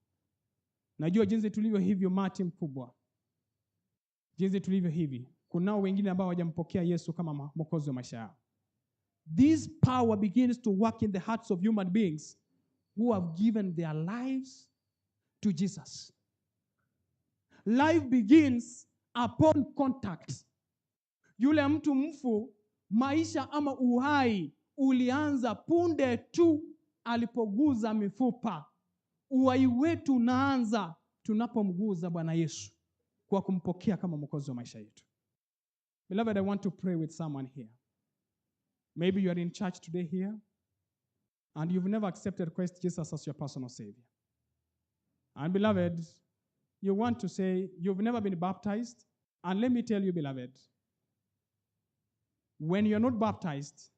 Najua jinsi tulivyo hivyo mati mkubwa. Jinsi tulivyo hivi. Kunao wengine ambao hawajampokea Yesu kama mwokozi wa maisha yao. This power begins to work in the hearts of human beings who have given their lives to Jesus. Life begins upon contact. Yule mtu mfu, maisha ama uhai ulianza punde tu alipoguza mifupa. Uhai wetu unaanza tunapomguza Bwana Yesu kwa kumpokea kama mwokozi wa maisha yetu. Beloved, I want to pray with someone here. Maybe you are in church today here and you've never accepted Christ Jesus as your personal savior. And beloved, you want to say you've never been baptized. And let me tell you, beloved, when you're not baptized,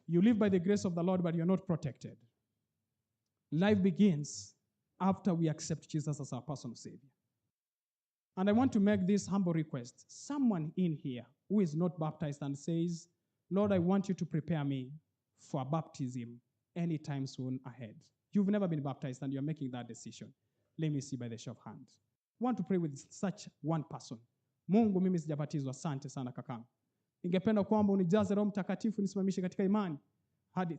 you live by the grace of the Lord, but you're not protected. Life begins after we accept Jesus as our personal savior. And I want to make this humble request. Someone in here who is not baptized and says, Lord, I want you to prepare me for baptism anytime soon ahead. You've never been baptized and you're making that decision. Let me see by the show of hands. I want to pray with such one person. Mungu, mimi sijabatizwa. Asante sana kaka. Ningependa kwamba unijaze Roho Mtakatifu nisimamishe katika imani.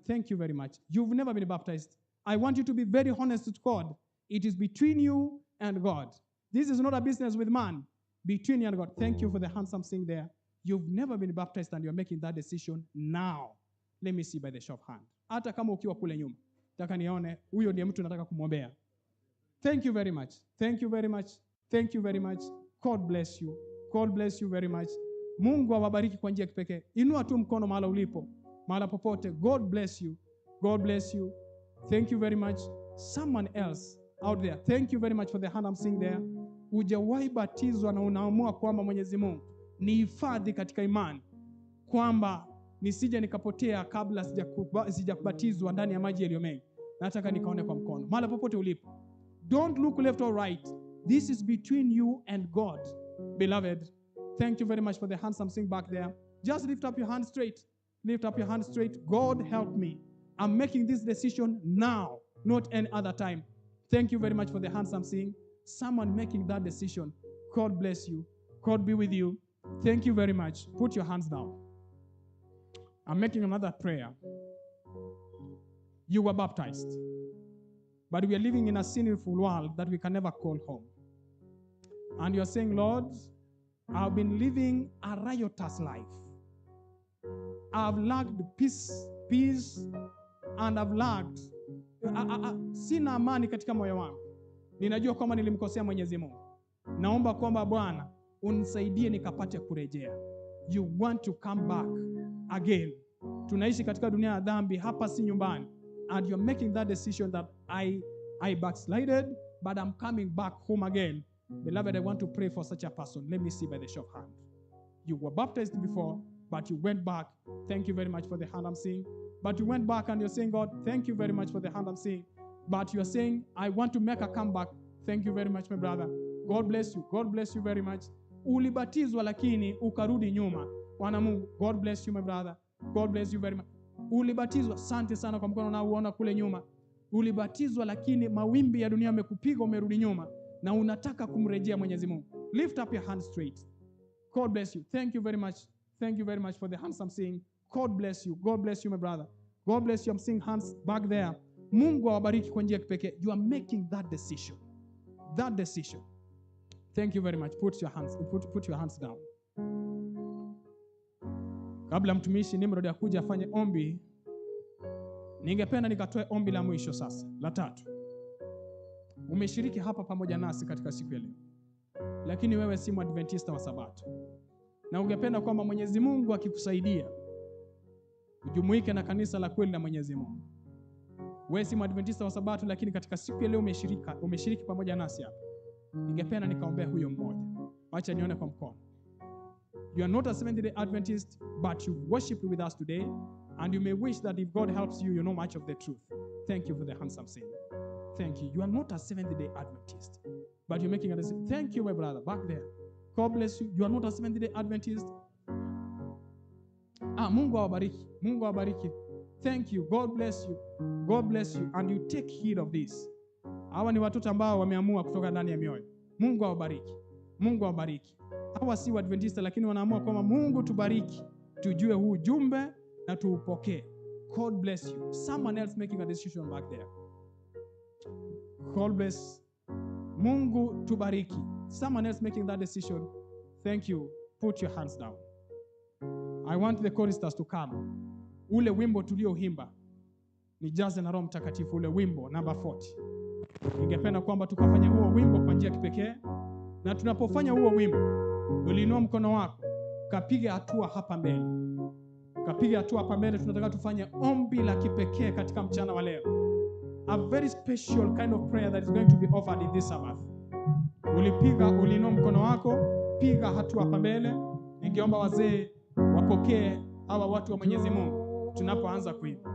Thank you very much. You've never been baptized. I want you to be very honest with God. It is between you and God. This is not a business with man. Between you and God. Thank you for the handsome thing there. You've never been baptized and you're making that decision now. Let me see by the show of hand. Hata kama ukiwa kule nyuma. Nataka nione huyo ndiye mtu nataka kumwombea. Thank you very much. Thank you very much. Thank you very much. God bless you. God bless you very much. Mungu awabariki kwa njia kipekee. Inua tu mkono mahali ulipo. Mahali popote. God bless you. God bless you. Thank you very much. Someone else out there. Thank you very much for the hand I'm seeing there. Hujawahi batizwa na unaamua kwamba Mwenyezi Mungu ni hifadhi katika imani. Kwamba nisije nikapotea kabla sijakubatizwa ndani ya maji yaliyo mengi. Nataka nikaone kwa mkono. Mahali popote ulipo. Don't look left or right. This is between you and God. Beloved, thank you very much for the handsome thing back there. Just lift up your hand straight. Lift up your hand straight. God help me. I'm making this decision now, not any other time. Thank you very much for the handsome thing. Someone making that decision. God bless you. God be with you. Thank you very much. Put your hands down. I'm making another prayer. You were baptized. But we are living in a sinful world that we can never call home. And you're saying, Lord, I've been living a riotous life. I've lacked peace, and I've lacked. Sina amani katika moyo wangu. Ninajua kwamba nilimkosea Mwenyezi Mungu. Naomba kwamba Bwana unisaidie nikapate kurejea. You want to come back again. Tunaishi katika dunia ya dhambi, hapa si nyumbani. And you're making that decision that I backslided, but I'm coming back home again. Beloved, I want to pray for such a person. Let me see by the show of hand. You were baptized before, but you went back. Thank you very much for the hand I'm seeing. But you went back and you're saying, God, thank you very much for the hand I'm seeing. But you're saying, I want to make a comeback. Thank you very much, my brother. God bless you. God bless you very much. Ulibatizwa lakini ukarudi nyuma. Bwana Mungu, God bless you, my brother. God bless you very much. Ulibatizwa, asante sana kwa mkono na uona kule nyuma. Ulibatizwa lakini mawimbi ya dunia yamekupiga, umerudi nyuma na unataka kumrejea Mwenyezi Mungu. Lift up your hands straight. God bless you. Thank you very much. Thank you very much for the hands I'm seeing. God bless you. God bless you, my brother. God bless you. I'm seeing hands back there. Mungu awabariki kwa njia kipekee. You are making that decision. That decision. Thank you very much. Put your hands down. Kabla mtumishi Nimrod akuja afanye ombi, ningependa nikatoe ombi la mwisho sasa, la tatu. Umeshiriki hapa pamoja nasi katika siku ya leo. Lakini wewe si Mwadventista wa Sabato. Na ungependa kwamba Mwenyezi Mungu akikusaidia ujumuike na kanisa la kweli la Mwenyezi Mungu. Wewe si Mwadventista wa Sabato, lakini katika siku ya leo umeshiriki pamoja nasi hapa. Ningependa nikaombea huyo mmoja. Acha nione kwa mkono. You are not a Seventh-day Adventist, but you worship with us today, and you may wish that if God helps you, you know much of the truth. Thank you for the handsome saying. Thank you. You are not a Seventh-day Adventist, but you're making a decision. Thank you, my brother, back there. God bless you. You are not a Seventh-day Adventist. Mungu awabariki. Mungu awabariki. Thank you. God bless you. God bless you. And you take heed of this. Hawa ni watoto ambao wameamua kutoka ndani ya mioyo. Mungu awabariki. Mungu awabariki. Hawa si Waadventista lakini wanaamua kwamba Mungu tubariki. Tujue huu ujumbe na tuupokee. God bless you. Someone else making a decision back there. God bless. Mungu tubariki. Someone else making that decision. Thank you. Put your hands down. I want the choristers to come. Ule wimbo tulioimba, nijaze na Roho Mtakatifu, ule wimbo number 40. Ningependa kwamba tukafanya huo wimbo kwa njia kipekee. Na tunapofanya huo wimbo, uliinua mkono wako, kapiga hatua hapa mbele. Kapiga hatua hapa mbele, tunataka tufanye ombi la kipekee katika mchana wa leo. A very special kind of prayer that is going to be offered in this Sabbath. Uliinua mkono wako, piga hatua hapa mbele. Ningeomba wazee wapokee hawa watu wa Mwenyezi Mungu tunapoanza kuimba.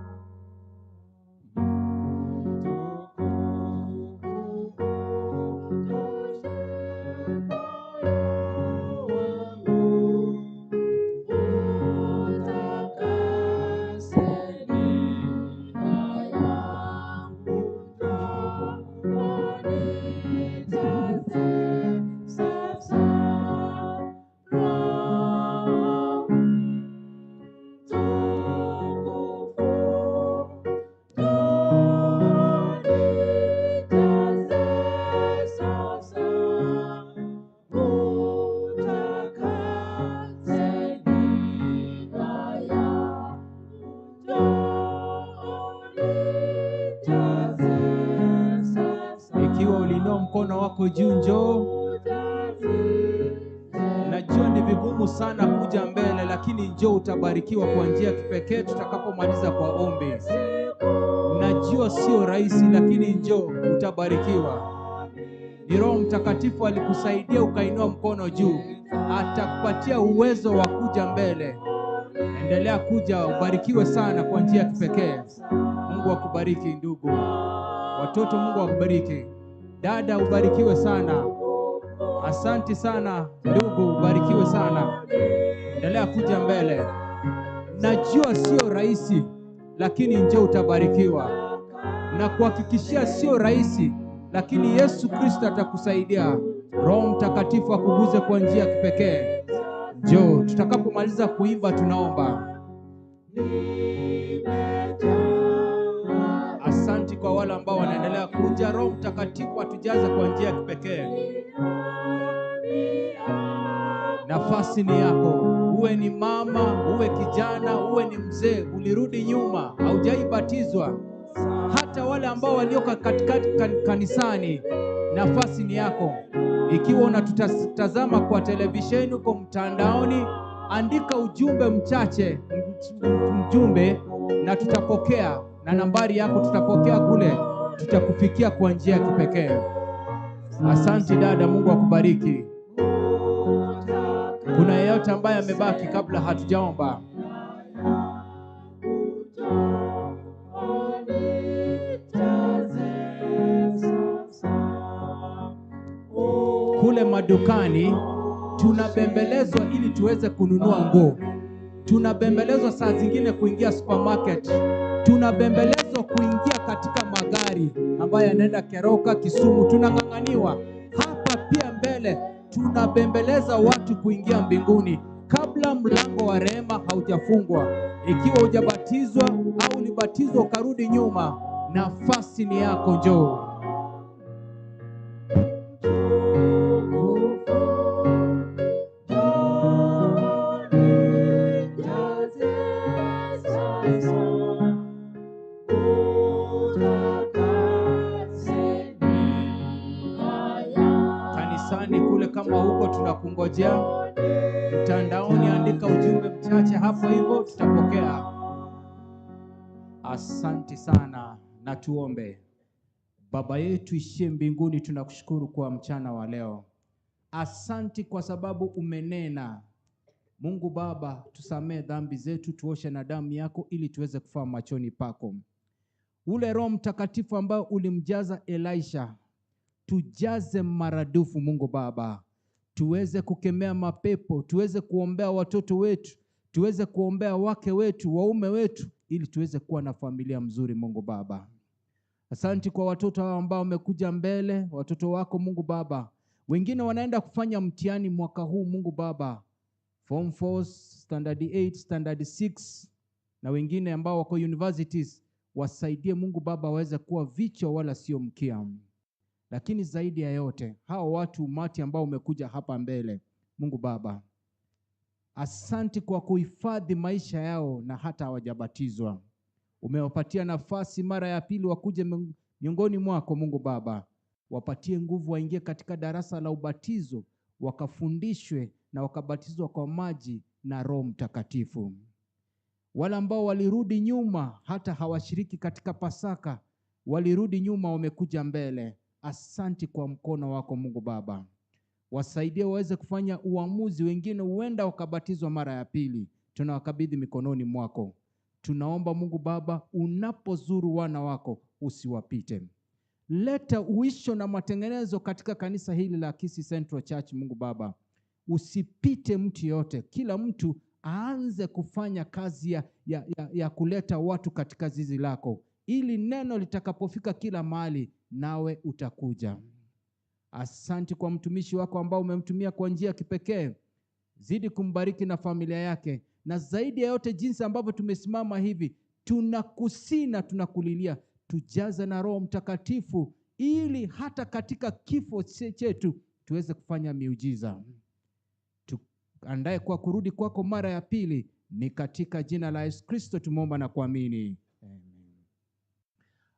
Mkono wako juu, njoo. Najua ni vigumu sana kuja mbele, lakini njoo, utabarikiwa kwa njia kipekee tutakapomaliza kwa ombi. Najua sio rahisi, lakini njoo, utabarikiwa. Ni Roho Mtakatifu alikusaidia ukainua mkono juu, atakupatia uwezo wa kuja mbele. Endelea kuja, ubarikiwe sana kwa njia kipekee. Mungu akubariki ndugu. Watoto, Mungu akubariki. Dada, ubarikiwe sana. Asante sana ndugu, ubarikiwe sana. Endelea kuja mbele. Najua sio rahisi, lakini njoo, utabarikiwa. Na kuhakikishia sio rahisi, lakini Yesu Kristo atakusaidia. Roho Mtakatifu akuguze kwa njia kipekee. Njoo, tutakapomaliza kuimba tunaomba. Asante kwa wale ambao wanaendelea kuja. Roho Mtakatifu atujaze kwa njia kipekee. Nafasi ni yako. Uwe ni mama, uwe kijana, uwe ni mzee, ulirudi nyuma, haujaibatizwa. Hata wale ambao walioka katikati kanisani, nafasi ni yako. Ikiwa unatutazama kwa televisheni, uko mtandaoni, andika ujumbe mchache, mjumbe, na tutapokea. Na nambari yako tutapokea kule, tutakufikia kwa njia kipekee. Asante dada, Mungu akubariki. Kuna yeyote ambaye amebaki kabla hatujaomba? Kule madukani tunabembelezwa ili tuweze kununua nguo. Tunabembelezwa saa zingine kuingia supermarket. Tunabembelezwa kuingia katika magari ambayo yanaenda Keroka, Kisumu. Tunang'ang'aniwa. Hapa pia mbele tunabembeleza watu kuingia mbinguni kabla mlango wa rehema haujafungwa. Ikiwa hujabatizwa au ulibatizwa ukarudi nyuma, nafasi ni yako, njoo. Kama huko tunakungojea, mtandaoni andika ujumbe mchache hapo, hivyo tutapokea. Asante sana, na tuombe. Baba yetu ishie mbinguni, tunakushukuru kwa mchana wa leo. Asante kwa sababu umenena. Mungu Baba, tusamee dhambi zetu, tuoshe na damu yako ili tuweze kufaa machoni pako. Ule Roho Mtakatifu ambao ulimjaza Elisha, tujaze maradufu Mungu Baba. Tuweze kukemea mapepo, tuweze kuombea watoto wetu, tuweze kuombea wake wetu, waume wetu, ili tuweze kuwa na familia mzuri, Mungu Baba. Asante kwa watoto hao ambao wamekuja mbele, watoto wako Mungu Baba. Wengine wanaenda kufanya mtihani mwaka huu Mungu Baba, Form 4, Standard 8, Standard 6, na wengine ambao wako universities. Wasaidie Mungu Baba waweze kuwa vichwa wala sio mkia. Lakini zaidi ya yote, hao watu umati ambao umekuja hapa mbele Mungu Baba, asante kwa kuhifadhi maisha yao na hata hawajabatizwa. Umewapatia nafasi mara ya pili wakuje miongoni mwako Mungu Baba. Wapatie nguvu waingie katika darasa la ubatizo, wakafundishwe na wakabatizwa kwa maji na Roho Mtakatifu. Wale ambao walirudi nyuma hata hawashiriki katika Pasaka, walirudi nyuma wamekuja mbele. Asante kwa mkono wako Mungu Baba. Wasaidie waweze kufanya uamuzi, wengine huenda wakabatizwa mara ya pili. Tunawakabidhi mikononi mwako. Tunaomba Mungu Baba, unapozuru wana wako usiwapite. Leta uisho na matengenezo katika kanisa hili la Kisii Central Church Mungu Baba. Usipite mtu yote, kila mtu aanze kufanya kazi ya kuleta watu katika zizi lako, ili neno litakapofika kila mahali nawe utakuja. Asante kwa mtumishi wako ambao umemtumia kwa njia ya kipekee. Zidi kumbariki na familia yake, na zaidi ya yote jinsi ambavyo tumesimama hivi, tunakusii na tunakulilia, tujaze na Roho Mtakatifu ili hata katika kifo chetu tuweze kufanya miujiza. Tuandae kwa kurudi kwako mara ya pili, ni katika jina la Yesu Kristo tumeomba na kuamini. Amen.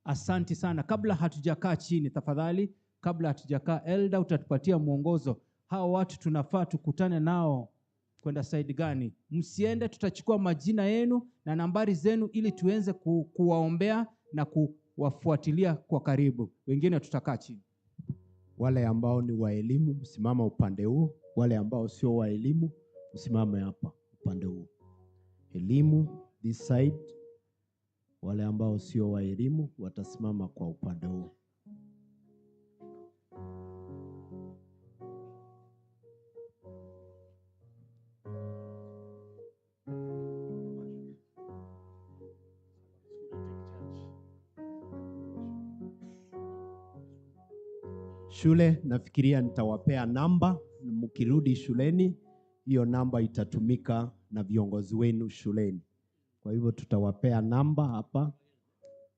Asante sana. Kabla hatujakaa chini, tafadhali, kabla hatujakaa, Elda utatupatia mwongozo. Hao watu tunafaa tukutane nao kwenda side gani? Msiende, tutachukua majina yenu na nambari zenu ili tuenze kuwaombea na kuwafuatilia kwa karibu. Wengine tutakaa chini. Wale ambao ni wa elimu msimama upande huu, wale ambao sio wa elimu msimame hapa upande huu. Elimu this side, wale ambao sio wa elimu watasimama kwa upande huu. Shule nafikiria nitawapea namba, mkirudi shuleni hiyo namba itatumika na viongozi wenu shuleni. Kwa hivyo tutawapea namba hapa,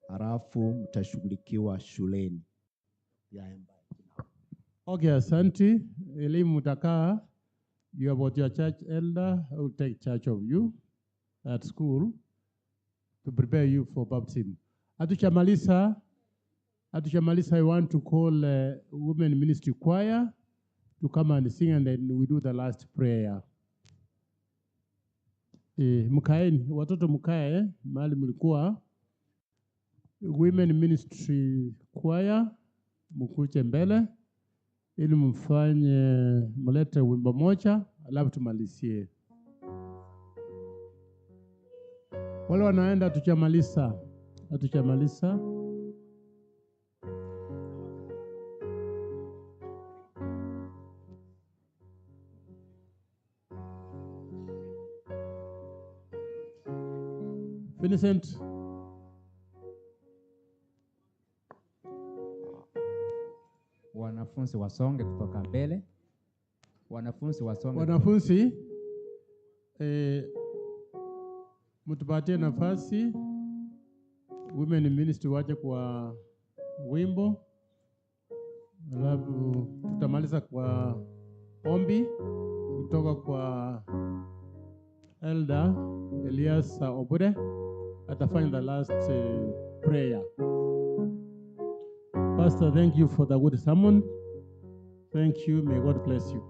halafu mtashughulikiwa shuleni. Okay, asante. Elimu mtakaa. You about your church elder who will take charge of you at school to prepare you for baptism. Atushamaliza, I want to call women ministry choir to come and sing, and then we do the last prayer. Mkaeni, watoto mkae mahali mlikuwa. Women ministry choir mkuje mbele ili mlete wimbo moja alafu tumalizie. Wale wanaenda hatuchamaliza. Vincent. Wanafunzi wasonge kutoka mbele. Wanafunzi mtupatie nafasi. Women ministry waje kwa wimbo. Alafu tutamaliza kwa ombi kutoka kwa Elder Eliazar Obure. Atafanya the last prayer. Pastor, thank you for the good sermon. Thank you. May God bless you.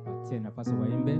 Apatie nafasi waimbe.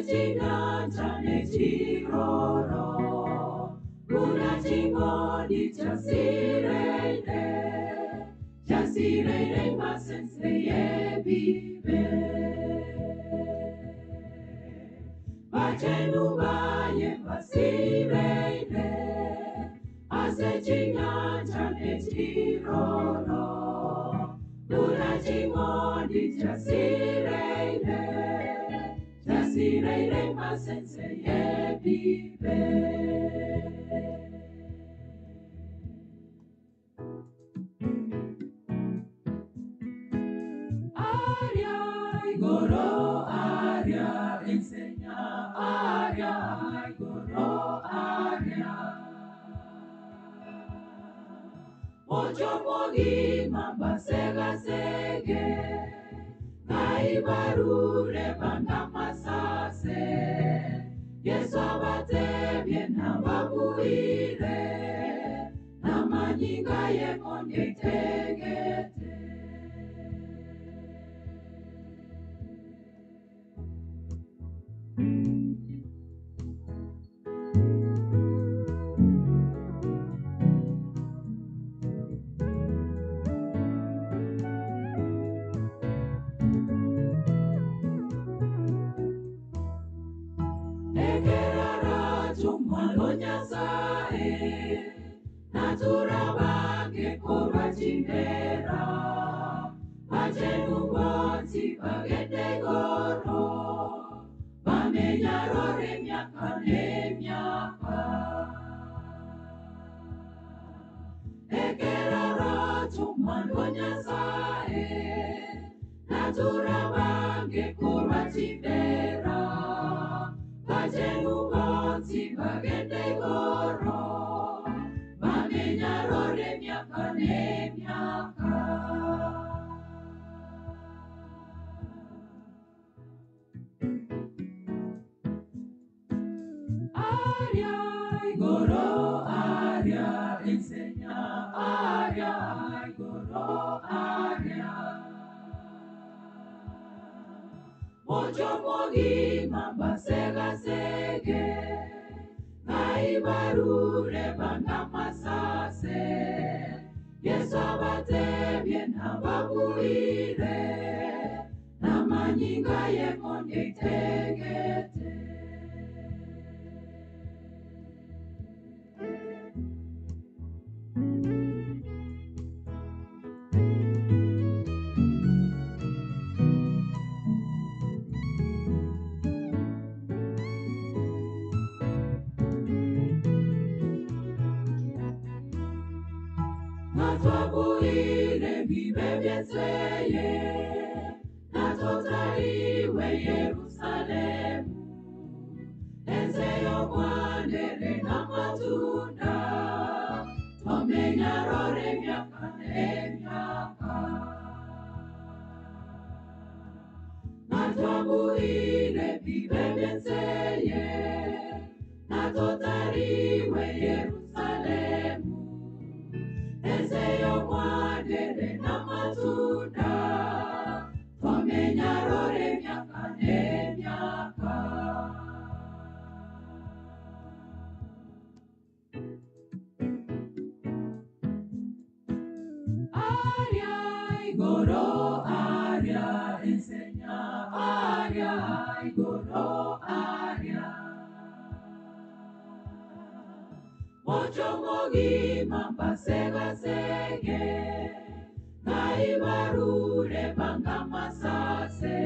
Asechinyanja nechiroro, kuna chingoni chasireire masense yebibe. Bachenu baye basireire, asechinyanja nechiroro, kuna chingoni chasireire masense yebibe. Aria, igoro, aria, enseña, aria, igoro, aria. Mojo mogi mamba sega sege, naibarure banda masase. Yesu abate bien ababuire, namanyinga ye konye tegete. Ekerara chumalo nyasae, natura bage korwa chindera, bachenu boti bagende goro, bamenyarore miaka ne miaka. Ekerara chumalo nyasae, natura bage korwa chindera, bachenu boti bagende goro, bamenyarore miaka ne miaka. Aria, igoro, aria, enseña, aria, igoro, aria. Mojo mogi mamba sega sege, naibarure banda masase. Yesu abate bien ababuire, namanyinga ye konye tegete. Natwabuire bibe byeseye, natotariwe Yerusalemu. Enseyo mwanere n'amatunda, twamenyarore myaka ne myaka. Natwabuire bibe byeseye, natotariwe Yerusalemu. Enseyo mwanere n'amatunda, twamenyarore myaka ne myaka. Aria, igoro, aria, enseña, aria, igoro, aria. Mojo mogi mamba sega sege, naibarure banga masase.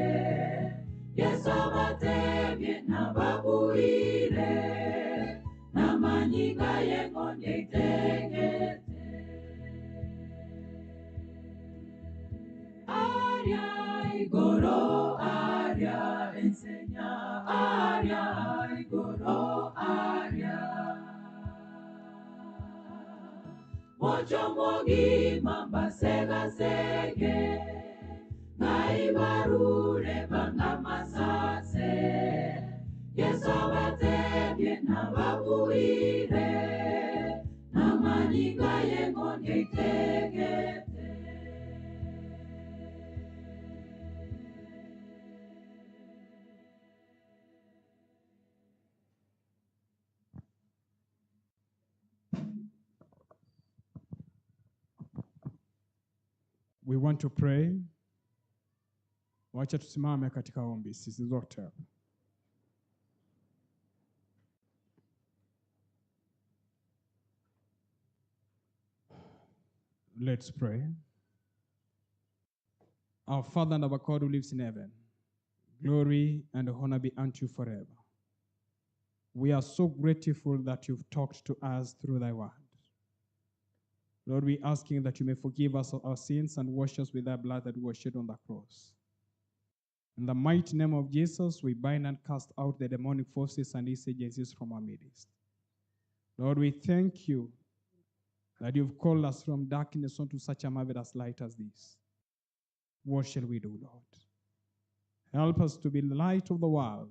Yesu abate bien ababuire, namanyinga ye konye tegete. Aria, igoro, aria, enseña, aria, igoro, aria. Mojo mogi mamba sega sege, naibarure banga masase. Yesu abate bien ababuire, namanyinga ye konye tegete. We want to pray. Wacha tusimame katika ombi sisi zote. Let's pray. Our Father and our God who lives in heaven, glory and honor be unto you forever. We are so grateful that you've talked to us through thy word. Lord, we asking that you may forgive us of our sins and wash us with thy blood that was shed on the cross. In the mighty name of Jesus, we bind and cast out the demonic forces and his agencies from our midst. Lord, we thank you that you've called us from darkness unto such a marvelous light as this. What shall we do, Lord? Help us to be the light of the world,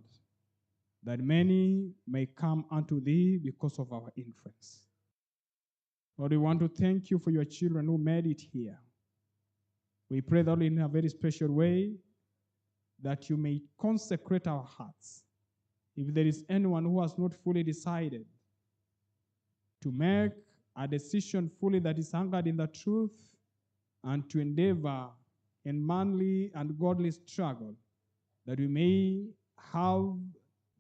that many may come unto thee because of our influence. Lord, we want to thank you for your children who made it here. We pray that in a very special way that you may consecrate our hearts. If there is anyone who has not fully decided to make a decision fully that is anchored in the truth and to endeavor in manly and godly struggle, that we may have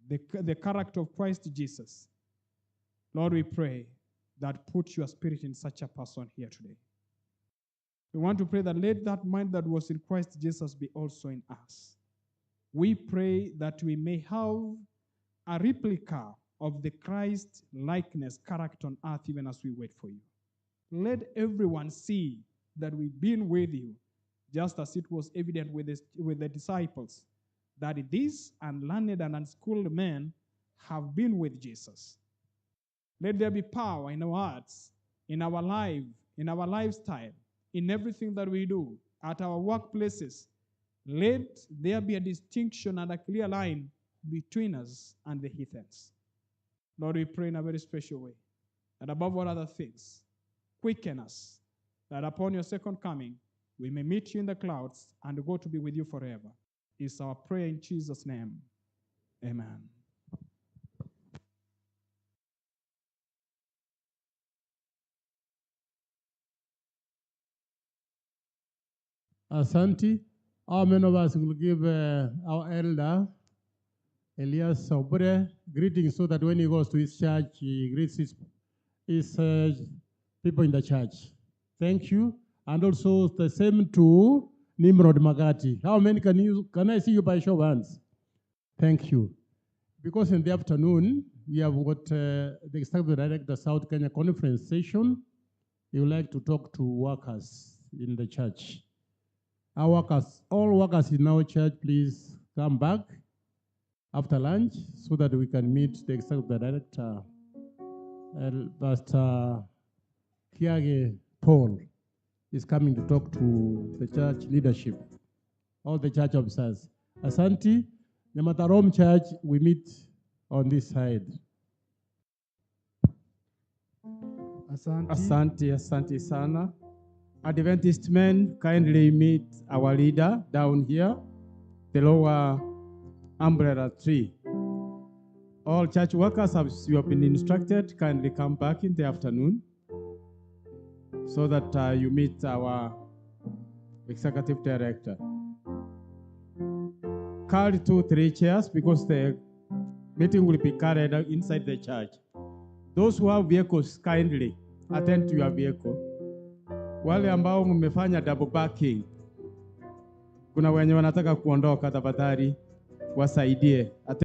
the character of Christ Jesus. Lord, we pray that put your spirit in such a person here today. We want to pray that let that mind that was in Christ Jesus be also in us. We pray that we may have a replica of the Christ likeness character on earth even as we wait for you. Let everyone see that we've been with you, just as it was evident with the disciples, that these unlearned and unschooled men have been with Jesus. Let there be power in our hearts, in our life, in our lifestyle, in everything that we do, at our workplaces. Let there be a distinction and a clear line between us and the heathens. Lord, we pray in a very special way that above all other things, quicken us, that upon your second coming, we may meet you in the clouds and go to be with you forever. It's our prayer in Jesus' name. Amen. Asante. How many of us will give our elder, Elias Obure, greetings so that when he goes to his church, he greets his people in the church. Thank you. And also the same to Nimrod Magati. How many can I see you by show of hands? Thank you. Because in the afternoon, we have got the Executive Director South Kenya Conference session. He would like to talk to workers in the church. Our workers, all workers in our church, please come back after lunch so that we can meet the Executive Director, Pastor Kiage Paul is coming to talk to the church leadership, all the church officers. Asante, Nyamatarom Church, we meet on this side. Asante sana. Adventist men, kindly meet our leader down here, the lower umbrella tree. All church workers, as you have been instructed, kindly come back in the afternoon so that you meet our executive director. Carry 2-3 chairs because the meeting will be carried out inside the church. Those who have vehicles, kindly attend to your vehicle. Wale ambao mmefanya double parking, kuna wenye wanataka kuondoka, tafadhali wasaidie.